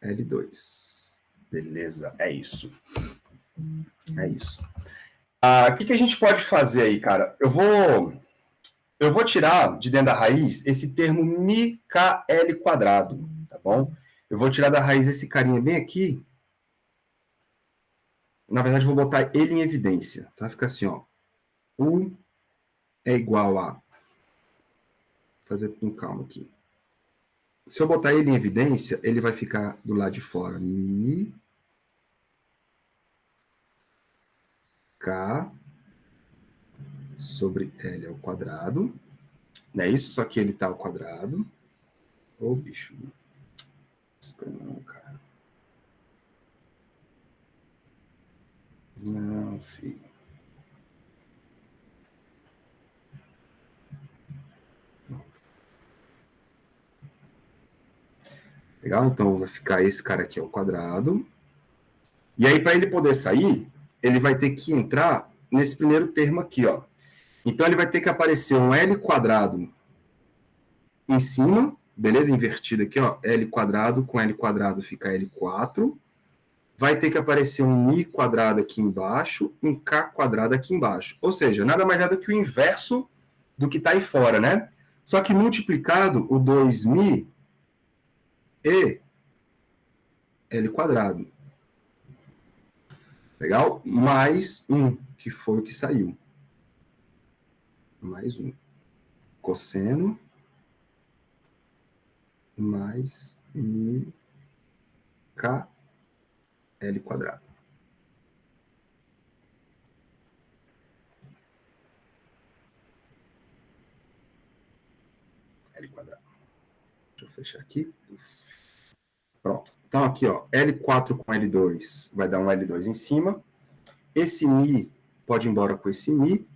L2. Beleza, é isso. É isso. O que a gente pode fazer aí, cara? Eu vou tirar de dentro da raiz esse termo μkl quadrado, tá bom? Eu vou tirar da raiz esse carinha bem aqui. Na verdade, eu vou botar ele em evidência. Tá? Fica assim, ó. U é igual a... Vou fazer com calma aqui. Se eu botar ele em evidência, ele vai ficar do lado de fora. Mi K sobre L ao quadrado. Não é isso? Só que ele tá ao quadrado. Ô, bicho. Não, cara. Não, filho. Legal? Então, vai ficar esse cara aqui ao quadrado. E aí, para ele poder sair, ele vai ter que entrar nesse primeiro termo aqui, ó. Então, ele vai ter que aparecer um L quadrado em cima, beleza? Invertido aqui, ó. L quadrado com L quadrado fica L4. Vai ter que aparecer um mi quadrado aqui embaixo, um k quadrado aqui embaixo. Ou seja, nada mais é do que o inverso do que está aí fora, né? Só que multiplicado o 2mi e L quadrado. Legal? Mais 1, que foi o que saiu. Mais 1. Cosseno mais mi k L quadrado. L quadrado. Deixa eu fechar aqui. Pronto. Então, aqui, ó, L4 com L2 vai dar um L2 em cima. Esse mi pode ir embora com esse mi.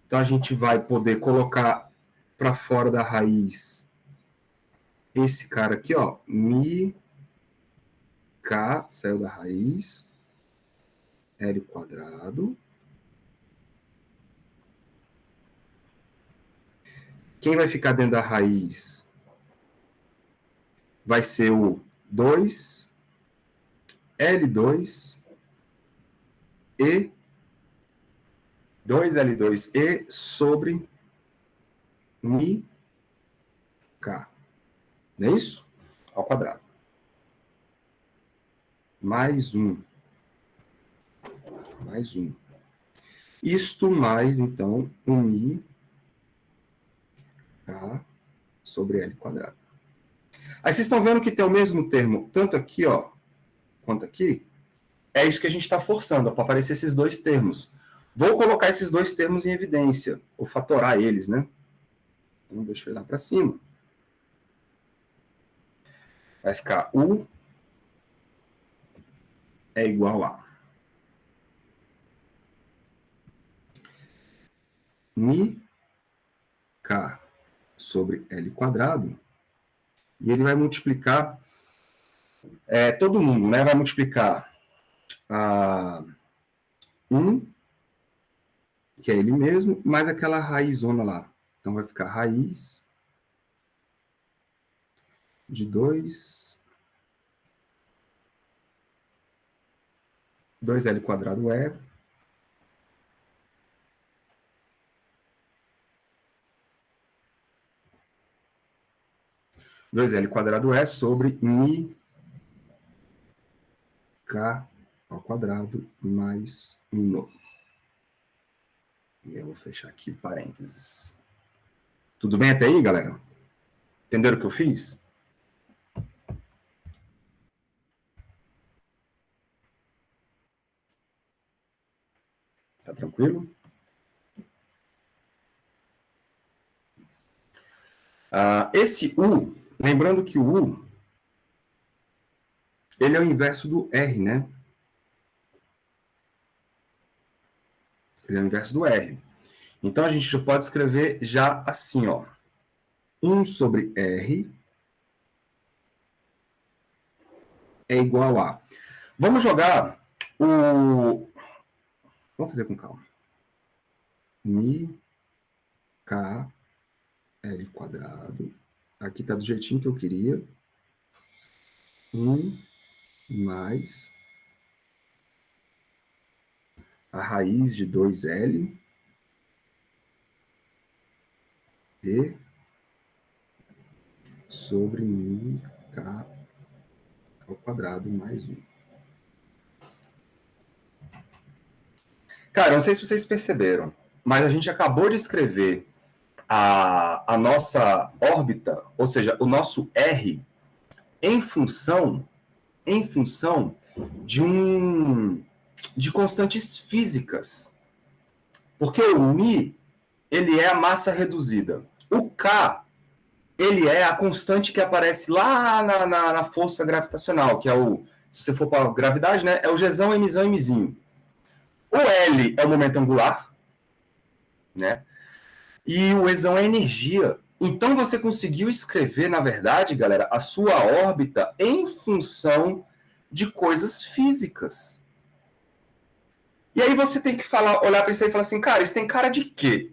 Então, a gente vai poder colocar para fora da raiz esse cara aqui, ó, mi k, saiu da raiz, L quadrado. Quem vai ficar dentro da raiz vai ser o 2, L2 e 2L2E sobre mi k. Não é isso? Ao quadrado. Mais 1. mais 1. Isto mais, então, um mi K sobre L quadrado. Aí vocês estão vendo que tem o mesmo termo, tanto aqui, ó, quanto aqui? É isso que a gente está forçando, para aparecer esses dois termos. Vou colocar esses dois termos em evidência, ou fatorar eles, né? Então, deixa eu ir lá para cima. Vai ficar U é igual a mi K sobre L quadrado, e ele vai multiplicar todo mundo, né? Vai multiplicar a 1, que é ele mesmo, mais aquela raizona lá. Então vai ficar raiz de 2L quadrado é 2L quadrado é sobre mi K ao quadrado mais 1. E eu vou fechar aqui parênteses. Tudo bem até aí, galera? Entenderam o que eu fiz? Tá tranquilo? Esse U, lembrando que o U, ele é o inverso do R, né? Ele é o inverso do R. Então, a gente pode escrever já assim, ó. 1 sobre R é igual a... Vamos jogar o... Vamos fazer com calma. Mi K L quadrado. Aqui está do jeitinho que eu queria. 1 mais a raiz de 2L e sobre mi K ao quadrado mais 1. Cara, eu não sei se vocês perceberam, mas a gente acabou de escrever a nossa órbita, ou seja, o nosso R, em função de constantes físicas. Porque o mi, ele é a massa reduzida. O K, ele é a constante que aparece lá na força gravitacional, que é o, se você for para a gravidade, né, é o Gzão, Mzão e Mzinho. O L é o momento angular, né? E o Ezão é energia. Então você conseguiu escrever, na verdade, galera, a sua órbita em função de coisas físicas. E aí você tem que olhar para isso aí e falar assim, cara, isso tem cara de quê?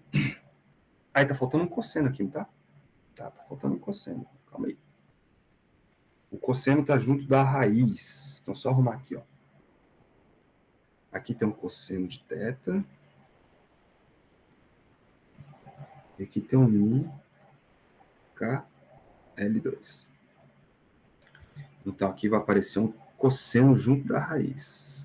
Aí tá faltando um cosseno aqui, não tá? Tá faltando um cosseno. Calma aí. O cosseno tá junto da raiz. Então só arrumar aqui, ó. Aqui tem um cosseno de θ. E aqui tem um mi K L2. Então aqui vai aparecer um cosseno junto da raiz.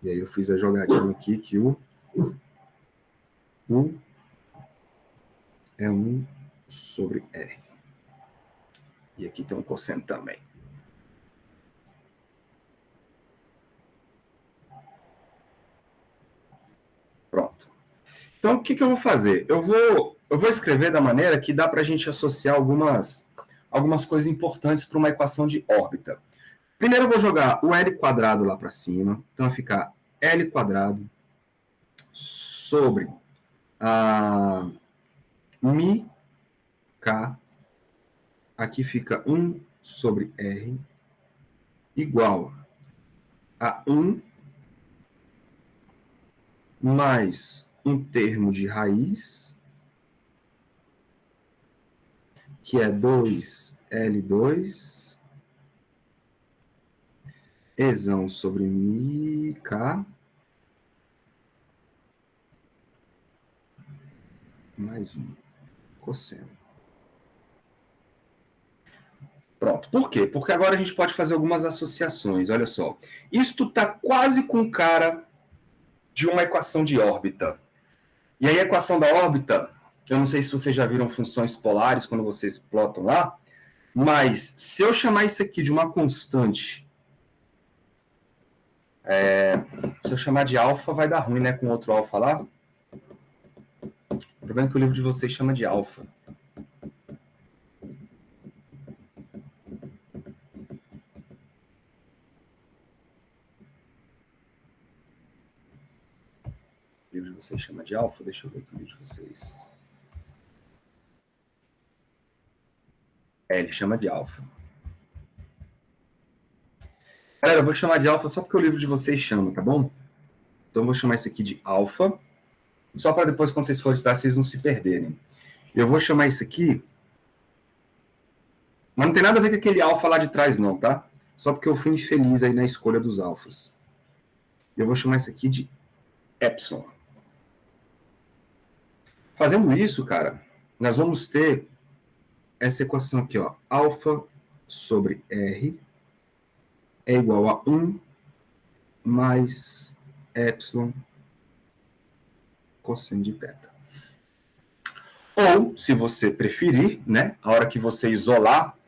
E aí eu fiz a jogadinha aqui que o U é 1 sobre R. E aqui tem um cosseno também. Pronto. Então, o que eu vou fazer? Eu vou escrever da maneira que dá para a gente associar algumas coisas importantes para uma equação de órbita. Primeiro eu vou jogar o L quadrado lá para cima. Então vai ficar L quadrado sobre a mi K. Aqui fica 1 sobre R igual a 1 mais um termo de raiz, que é 2L2, Ezão sobre mi K, mais 1 cosseno. Pronto. Por quê? Porque agora a gente pode fazer algumas associações. Olha só. Isto está quase com cara de uma equação de órbita. E aí a equação da órbita, eu não sei se vocês já viram funções polares quando vocês plotam lá, mas se eu chamar isso aqui de uma constante, se eu chamar de alfa, vai dar ruim, né? Com outro alfa lá. O problema é que o livro de vocês chama de alfa. O livro de vocês chama de alfa? Deixa eu ver aqui o livro de vocês. Ele chama de alfa. Galera, eu vou chamar de alfa só porque o livro de vocês chama, tá bom? Então eu vou chamar isso aqui de alfa, só para depois, quando vocês forem estudar, vocês não se perderem. Eu vou chamar isso aqui, mas não tem nada a ver com aquele alfa lá de trás, não, tá? Só porque eu fui infeliz aí na escolha dos alfas. Eu vou chamar isso aqui de epsilon. Fazendo isso, cara, nós vamos ter essa equação aqui, ó. Alfa sobre R é igual a 1 mais epsilon cosseno de θ. Ou, se você preferir, né, a hora que você isolar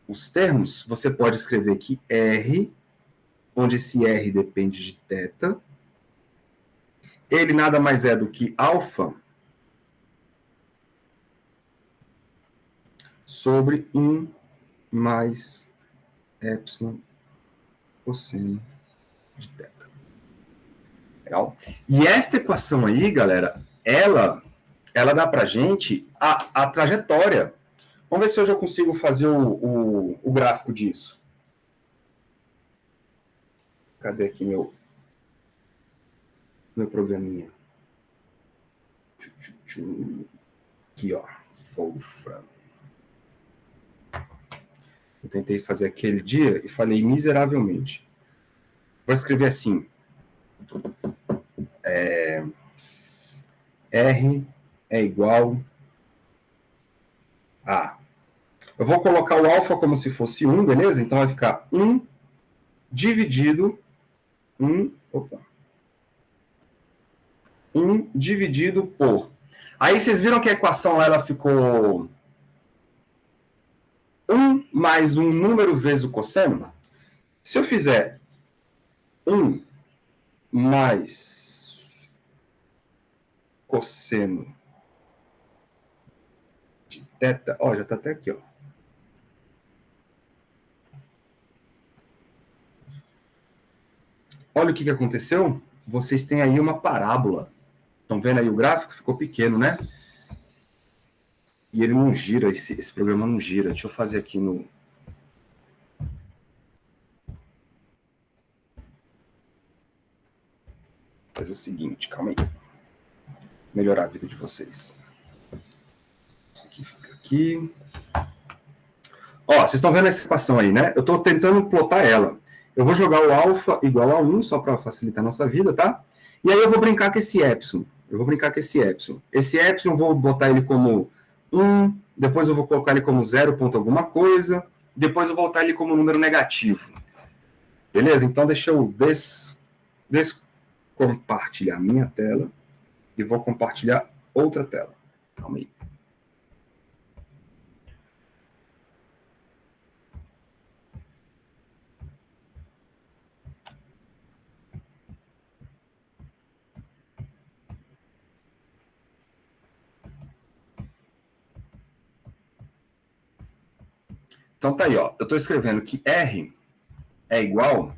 os termos, você pode escrever que R, onde esse R depende de θ, ele nada mais é do que alfa sobre 1 mais epsilon cosseno de θ. Legal? E esta equação aí, galera, ela dá pra gente a trajetória. Vamos ver se hoje eu consigo fazer o gráfico disso. Cadê aqui meu programinha? Aqui, ó. Wolfram. Eu tentei fazer aquele dia e falei miseravelmente. Vou escrever assim. R é igual a... Eu vou colocar o alfa como se fosse 1, beleza? Então vai ficar 1 dividido 1 dividido por... Aí vocês viram que a equação ela ficou 1 mais um número vezes o cosseno? Se eu fizer 1 mais cosseno de θ, ó, já está até aqui, ó. Olha o que aconteceu. Vocês têm aí uma parábola. Estão vendo aí o gráfico? Ficou pequeno, né? E ele não gira, esse programa não gira. Deixa eu fazer aqui no... Fazer o seguinte, calma aí. Melhorar a vida de vocês. Isso aqui fica aqui. Ó, vocês estão vendo essa equação aí, né? Eu estou tentando plotar ela. Eu vou jogar o alfa igual a 1, só para facilitar a nossa vida, tá? E aí eu vou brincar com esse epsilon. Esse epsilon, eu vou botar ele como 1, depois eu vou colocar ele como 0 ponto alguma coisa, depois eu vou botar ele como número negativo. Beleza? Então deixa eu descompartilhar minha tela e vou compartilhar outra tela. Calma aí. Então tá aí, ó. Eu estou escrevendo que R é igual...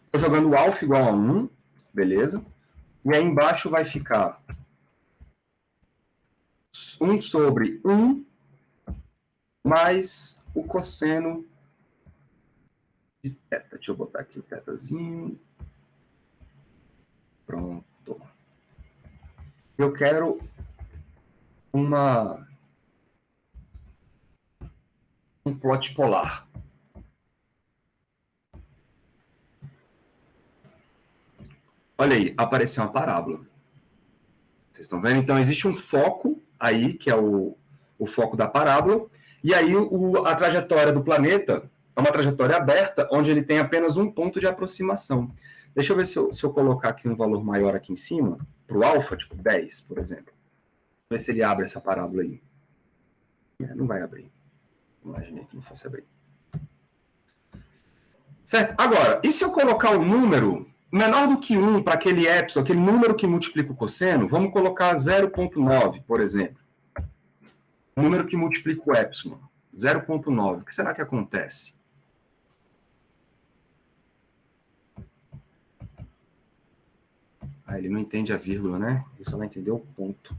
Estou jogando o alfa igual a 1, beleza? E aí embaixo vai ficar 1 sobre 1 mais o cosseno de θ. Deixa eu botar aqui o θzinho. Pronto. Eu quero um plot polar. Olha aí, apareceu uma parábola. Vocês estão vendo? Então, existe um foco aí, que é o foco da parábola, e aí a trajetória do planeta é uma trajetória aberta, onde ele tem apenas um ponto de aproximação. Deixa eu ver se eu colocar aqui um valor maior aqui em cima, para o alfa, tipo 10, por exemplo. Ver se ele abre essa parábola aí. Não vai abrir. Imaginei que não fosse abrir. Certo? Agora, e se eu colocar um número menor do que 1 para aquele epsilon, aquele número que multiplica o cosseno, vamos colocar 0,9, por exemplo. O número que multiplica o epsilon, 0,9. O que será que acontece? Ele não entende a vírgula, né? Ele só vai entender o ponto.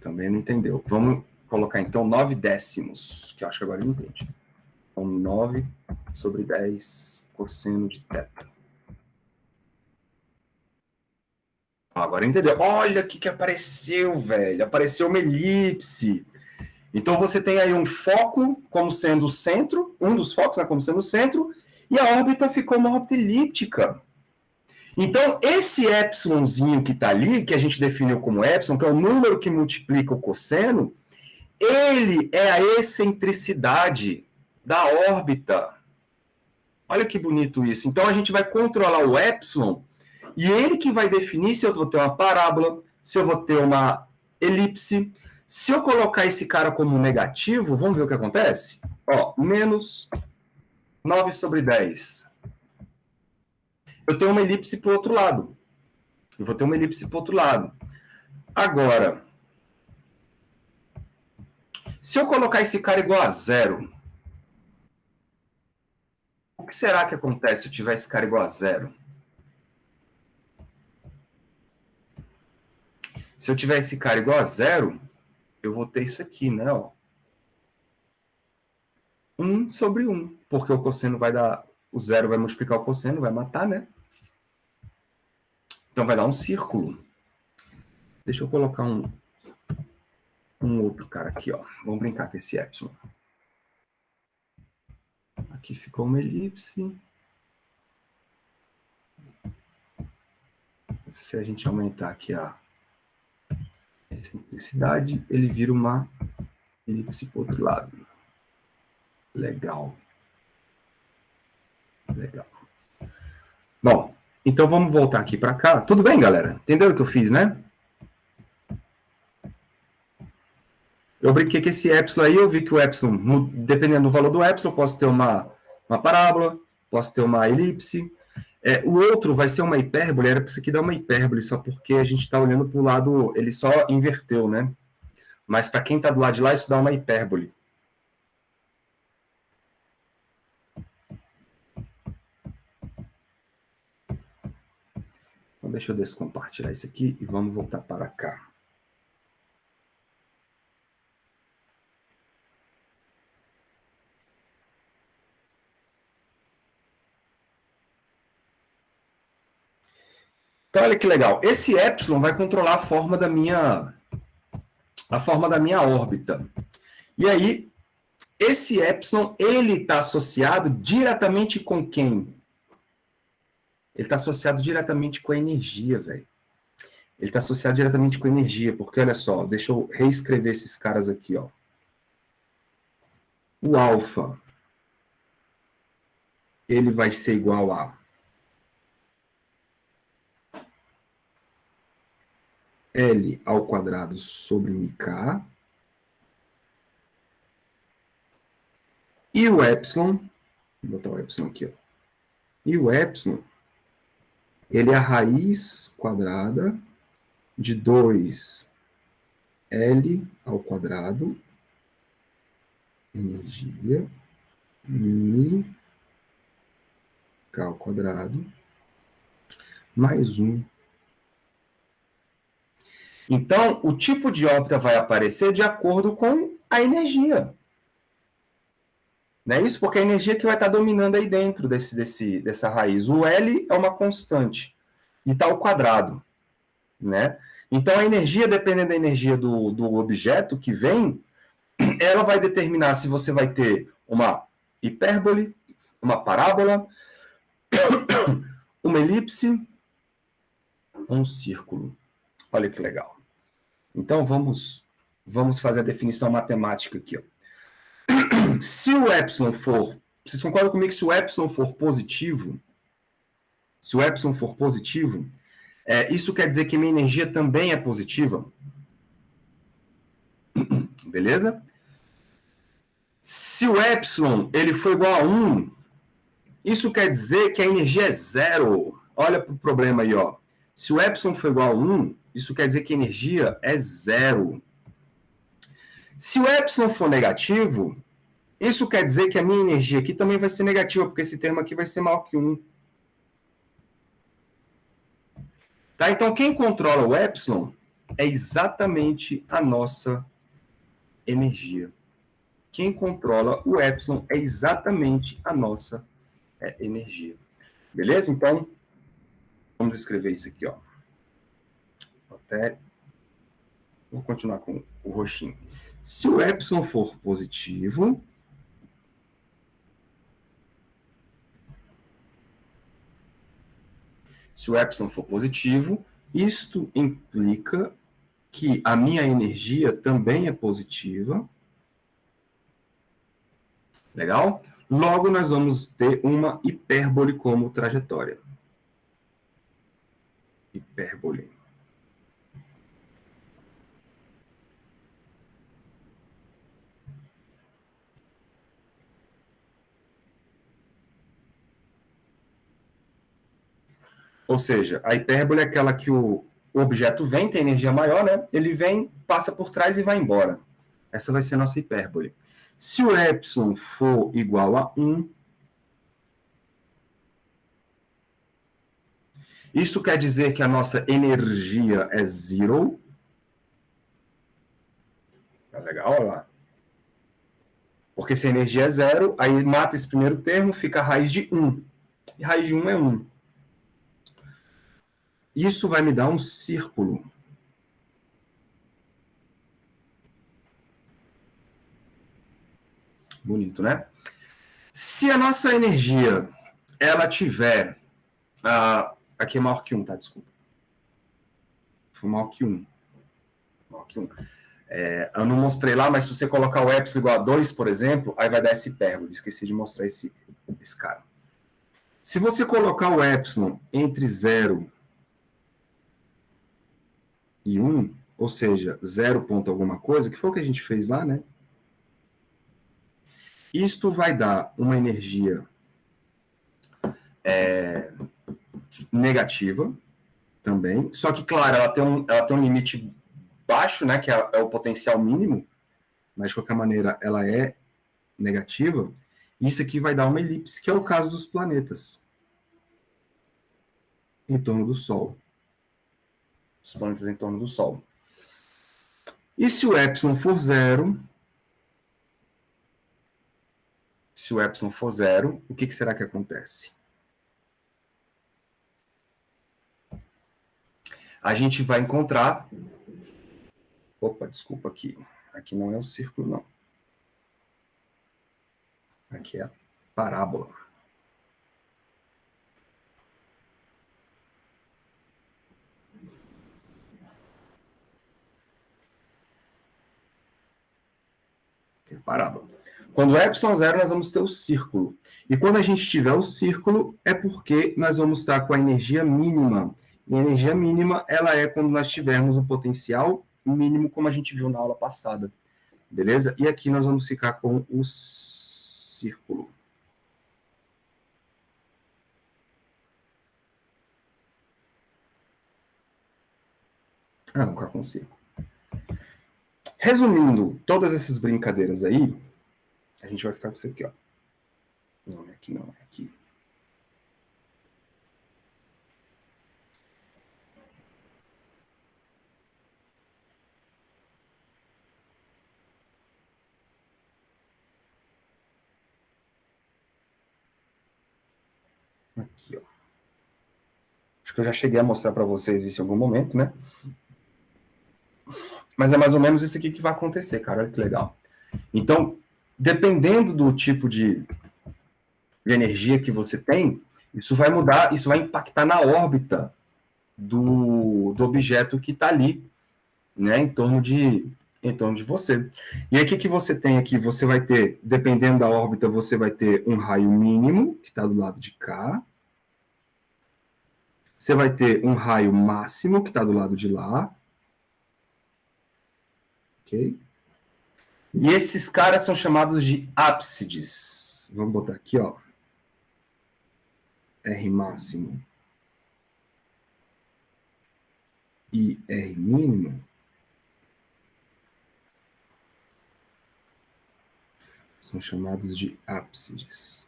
Também não entendeu. Vamos colocar, então, 9 décimos, que eu acho que agora ele entende. Então, 9 sobre 10 cosseno de θ. Agora entendeu. Olha o que apareceu, velho. Apareceu uma elipse. Então, você tem aí um foco como sendo o centro, um dos focos, né, como sendo o centro, e a órbita ficou uma órbita elíptica. Então, esse epsilonzinho que está ali, que a gente definiu como epsilon, que é o número que multiplica o cosseno, ele é a excentricidade da órbita. Olha que bonito isso. Então, a gente vai controlar o epsilon, e ele que vai definir se eu vou ter uma parábola, se eu vou ter uma elipse. Se eu colocar esse cara como negativo, vamos ver o que acontece? Ó, menos 9 sobre 10. Eu tenho uma elipse para o outro lado. Eu vou ter uma elipse para o outro lado. Agora, se eu colocar esse cara igual a 0, o que será que acontece se eu tiver esse cara igual a 0? Se eu tiver esse cara igual a 0, eu vou ter isso aqui, né? Ó. 1 sobre 1, porque o cosseno vai dar... O 0 vai multiplicar o cosseno, vai matar, né? Então, vai dar um círculo. Deixa eu colocar um outro cara aqui, ó. Vamos brincar com esse epsilon. Aqui ficou uma elipse. Se a gente aumentar aqui a excentricidade, ele vira uma elipse para o outro lado. Legal. Legal. Bom, então vamos voltar aqui para cá. Tudo bem, galera? Entenderam o que eu fiz, né? Eu brinquei com esse epsilon aí, eu vi que o epsilon, dependendo do valor do epsilon, posso ter uma parábola, posso ter uma elipse. O outro vai ser uma hipérbole, era para isso aqui dar uma hipérbole, só porque a gente está olhando para o lado, ele só inverteu, né? Mas para quem está do lado de lá, isso dá uma hipérbole. Então, deixa eu descompartilhar isso aqui e vamos voltar para cá. Então, olha que legal. Esse epsilon vai controlar a forma da minha órbita. E aí, esse epsilon, ele está associado diretamente com quem? Ele está associado diretamente com a energia, velho. Ele está associado diretamente com a energia, porque, olha só, deixa eu reescrever esses caras aqui, ó. O alfa, ele vai ser igual a L ao quadrado sobre μk. E o epsilon, vou botar o epsilon aqui, ó. E o epsilon, ele é a raiz quadrada de 2L ao quadrado, energia, μk ao quadrado, mais 1. Então, o tipo de órbita vai aparecer de acordo com a energia. Não é isso? Porque a energia que vai estar dominando aí dentro dessa raiz. O L é uma constante e está ao quadrado. Né? Então, a energia, dependendo da energia do objeto que vem, ela vai determinar se você vai ter uma hipérbole, uma parábola, uma elipse, um círculo. Olha que legal. Então, vamos fazer a definição matemática aqui. Ó. Se o epsilon for... Vocês concordam comigo que se o epsilon for positivo, isso quer dizer que minha energia também é positiva? Beleza? Se o epsilon ele for igual a 1, isso quer dizer que a energia é zero. Olha para o problema aí, ó. Se o epsilon for igual a 1, isso quer dizer que a energia é zero. Se o epsilon for negativo, isso quer dizer que a minha energia aqui também vai ser negativa, porque esse termo aqui vai ser maior que 1. Tá? Então, quem controla o epsilon é exatamente a nossa energia. Quem controla o epsilon é exatamente a nossa energia. Beleza? Então, vamos escrever isso aqui, ó. Vou continuar com o roxinho. Se o epsilon for positivo, isto implica que a minha energia também é positiva. Legal? Logo, nós vamos ter uma hipérbole como trajetória. Hipérbole. Ou seja, a hipérbole é aquela que o objeto vem, tem energia maior, né? Ele vem, passa por trás e vai embora. Essa vai ser a nossa hipérbole. Se o epsilon for igual a 1, isso quer dizer que a nossa energia é zero. Tá legal? Olha lá. Porque se a energia é zero, aí mata esse primeiro termo, fica a raiz de 1. E raiz de 1 é 1. Isso vai me dar um círculo. Bonito, né? Se a nossa energia, ela tiver... aqui é maior que 1, tá? Desculpa. Foi maior que 1. Maior que 1. Eu não mostrei lá, mas se você colocar o epsilon igual a 2, por exemplo, aí vai dar esse hipérbole. Esqueci de mostrar esse cara. Se você colocar o epsilon entre 0 e 1, ou seja, 0 ponto alguma coisa, que foi o que a gente fez lá, né? Isto vai dar uma energia negativa também, só que, claro, ela tem um limite baixo, né, que é o potencial mínimo, mas, de qualquer maneira, ela é negativa. Isso aqui vai dar uma elipse, que é o caso dos planetas em torno do Sol. Os planetas em torno do Sol. E se o epsilon for zero, o que será que acontece? A gente vai encontrar... Opa, desculpa aqui. Aqui não é o círculo, não. Aqui é a parábola. Aqui é a parábola. Quando epsilon zero, nós vamos ter o círculo. E quando a gente tiver o círculo, é porque nós vamos estar com a energia mínima. E a energia mínima, ela é quando nós tivermos o potencial mínimo, como a gente viu na aula passada. Beleza? E aqui nós vamos ficar com o círculo. Vamos ficar com o círculo. Resumindo todas essas brincadeiras aí, a gente vai ficar com isso aqui, ó. Não, é aqui não, é aqui. Aqui, ó. Acho que eu já cheguei a mostrar para vocês isso em algum momento, né? Mas é mais ou menos isso aqui que vai acontecer, cara. Olha que legal. Então, dependendo do tipo de energia que você tem, Isso vai mudar, isso vai impactar na órbita do objeto que está ali, né, em torno de você. E aí, o que você tem aqui? Você vai ter, dependendo da órbita, você vai ter um raio mínimo, que está do lado de cá. Você vai ter um raio máximo, que está do lado de lá. Ok? E esses caras são chamados de ápsides. Vamos botar aqui, ó. R máximo e R mínimo. São chamados de ápsides.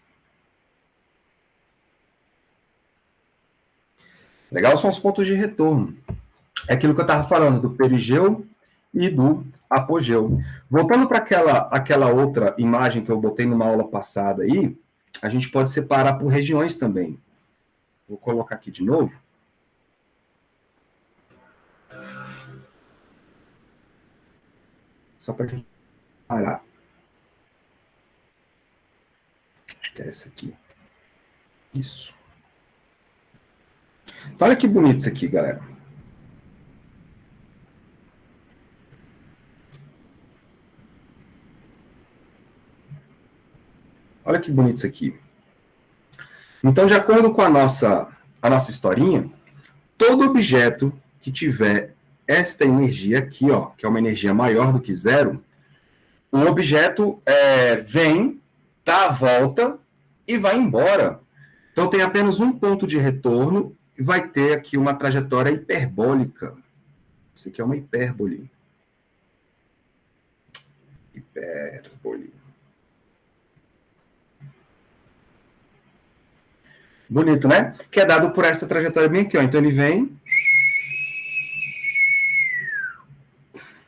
Legal? São os pontos de retorno. É aquilo que eu estava falando, do perigeu e do apogeu. Voltando para aquela outra imagem que eu botei numa aula passada aí, a gente pode separar por regiões também. Vou colocar aqui de novo. Só para a gente parar. Acho que é essa aqui. Isso. Olha que bonito isso aqui, galera. Olha que bonito isso aqui. Então, de acordo com a nossa historinha, todo objeto que tiver esta energia aqui, ó, que é uma energia maior do que zero, o objeto vem, dá a volta e vai embora. Então, tem apenas um ponto de retorno e vai ter aqui uma trajetória hiperbólica. Isso aqui é uma hipérbole. Hipérbole. Bonito, né? Que é dado por essa trajetória bem aqui, ó. Então, ele vem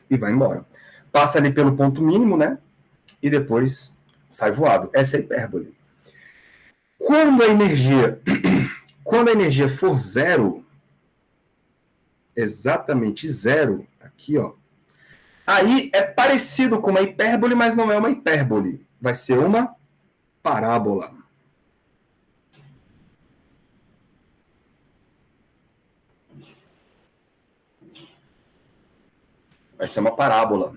e vai embora. Passa ali pelo ponto mínimo, né? E depois sai voado. Essa é a hipérbole. Quando a energia for zero, exatamente zero, aqui, ó, aí é parecido com uma hipérbole, mas não é uma hipérbole. Vai ser uma parábola. Vai ser uma parábola.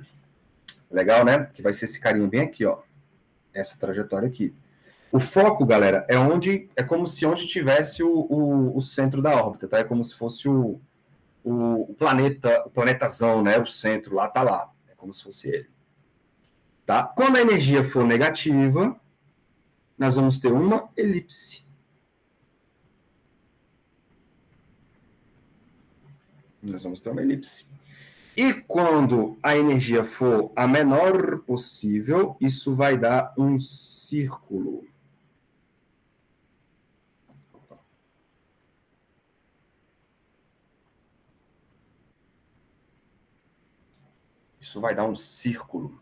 Legal, né? Que vai ser esse carinha bem aqui, ó. Essa trajetória aqui. O foco, galera, é como se onde tivesse o centro da órbita, tá? É como se fosse o planetazão, né? O centro lá tá lá. É como se fosse ele. Tá? Quando a energia for negativa, nós vamos ter uma elipse. Nós vamos ter uma elipse. E quando a energia for a menor possível, isso vai dar um círculo. Isso vai dar um círculo.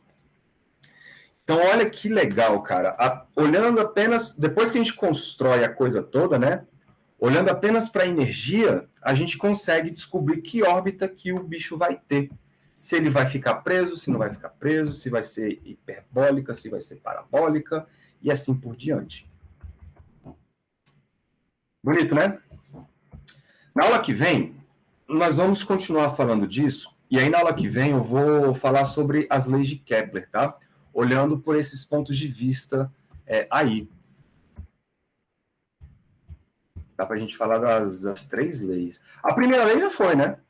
Então, olha que legal, cara. Olhando apenas, depois que a gente constrói a coisa toda, né? Olhando apenas para a energia, a gente consegue descobrir que órbita que o bicho vai ter. Se ele vai ficar preso, se não vai ficar preso, se vai ser hiperbólica, se vai ser parabólica, e assim por diante. Bonito, né? Na aula que vem, nós vamos continuar falando disso, e aí na aula que vem eu vou falar sobre as leis de Kepler, tá? Olhando por esses pontos de vista aí. Dá para a gente falar das três leis. A primeira lei já foi, né?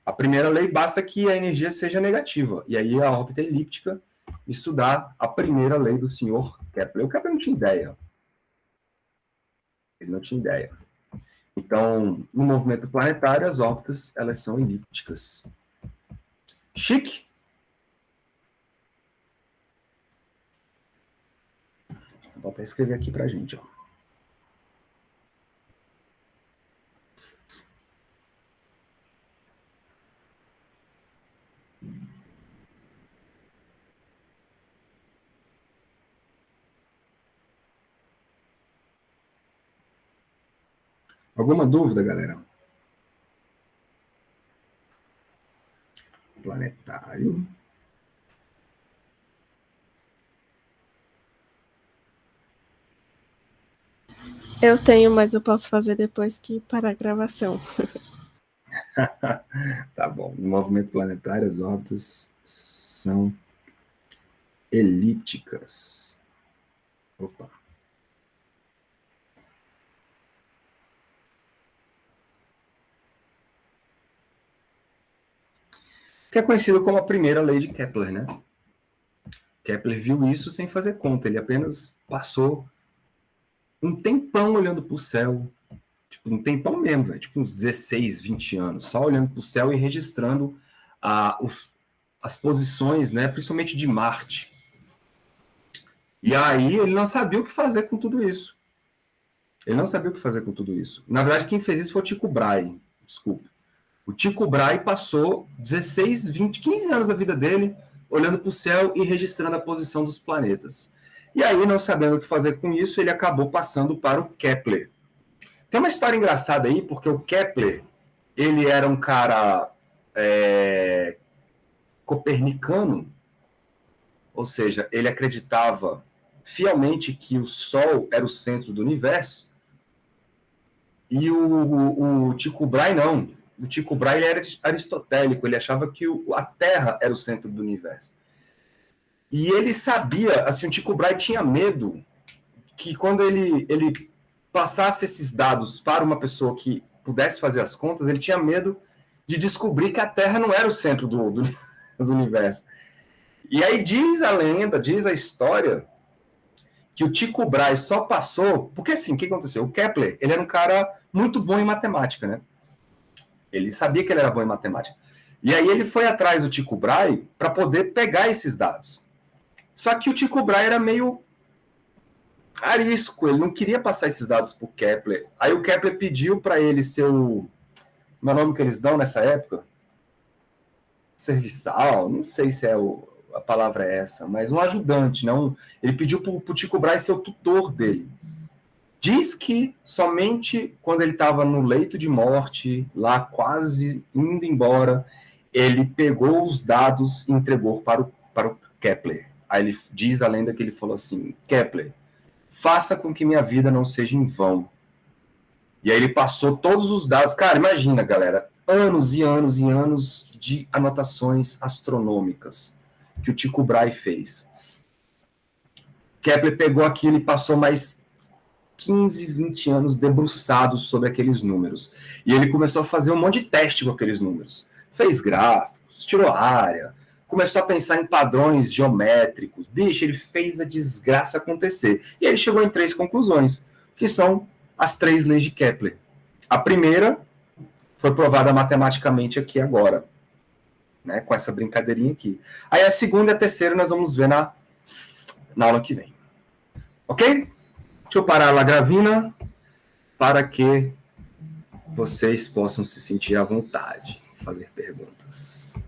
A primeira lei basta que a energia seja negativa. E aí a órbita elíptica estudar a primeira lei do senhor Kepler. O Kepler não tinha ideia. Ele não tinha ideia. Então, no movimento planetário, as órbitas elas são elípticas. Chique? Vou até escrever aqui para a gente, ó. Alguma dúvida, galera? Planetário. Eu tenho, mas eu posso fazer depois que parar a gravação. Tá bom. No movimento planetário, as órbitas são elípticas. Opa. Que é conhecido como a primeira lei de Kepler, né? Kepler viu isso sem fazer conta, ele apenas passou um tempão olhando para o céu, tipo, um tempão mesmo, véio, tipo uns 16, 20 anos, só olhando para o céu e registrando as posições, né, principalmente de Marte. E aí ele não sabia o que fazer com tudo isso. Ele não sabia o que fazer com tudo isso. Na verdade, quem fez isso foi o Tycho Brahe, desculpa. O Tycho Brahe passou 16, 20, 15 anos da vida dele olhando para o céu e registrando a posição dos planetas. E aí, não sabendo o que fazer com isso, ele acabou passando para o Kepler. Tem uma história engraçada aí, porque o Kepler, ele era um cara copernicano, ou seja, ele acreditava fielmente que o Sol era o centro do universo, e o Tycho Brahe não. O Tycho Brahe ele era aristotélico, ele achava que a Terra era o centro do universo. E ele sabia, assim, o Tycho Brahe tinha medo que quando ele passasse esses dados para uma pessoa que pudesse fazer as contas, ele tinha medo de descobrir que a Terra não era o centro do universo. E aí diz a lenda, diz a história, que o Tycho Brahe só passou... Porque assim, o que aconteceu? O Kepler, ele era um cara muito bom em matemática, né? Ele sabia que ele era bom em matemática. E aí ele foi atrás do Tycho Brahe para poder pegar esses dados. Só que o Tycho Brahe era meio arisco, ele não queria passar esses dados para o Kepler. Aí o Kepler pediu para ele ser o... Como é o nome que eles dão nessa época? Serviçal, não sei se a palavra é essa, mas um ajudante, não. Ele pediu para o Tycho Brahe ser o tutor dele. Diz que somente quando ele estava no leito de morte, lá quase indo embora, ele pegou os dados e entregou para o Kepler. Aí ele diz a lenda que ele falou assim: Kepler, faça com que minha vida não seja em vão. E aí ele passou todos os dados. Cara, imagina, galera, anos e anos e anos de anotações astronômicas que o Tycho Brahe fez. Kepler pegou aquilo e passou mais 15, 20 anos debruçados sobre aqueles números. E ele começou a fazer um monte de teste com aqueles números. Fez gráficos, tirou área, começou a pensar em padrões geométricos. Bicho, ele fez a desgraça acontecer. E ele chegou em 3 conclusões, que são as 3 leis de Kepler. A primeira foi provada matematicamente aqui agora, né, com essa brincadeirinha aqui. Aí a segunda e a terceira nós vamos ver na aula que vem. Ok? Deixa eu parar a gravina para que vocês possam se sentir à vontade de fazer perguntas.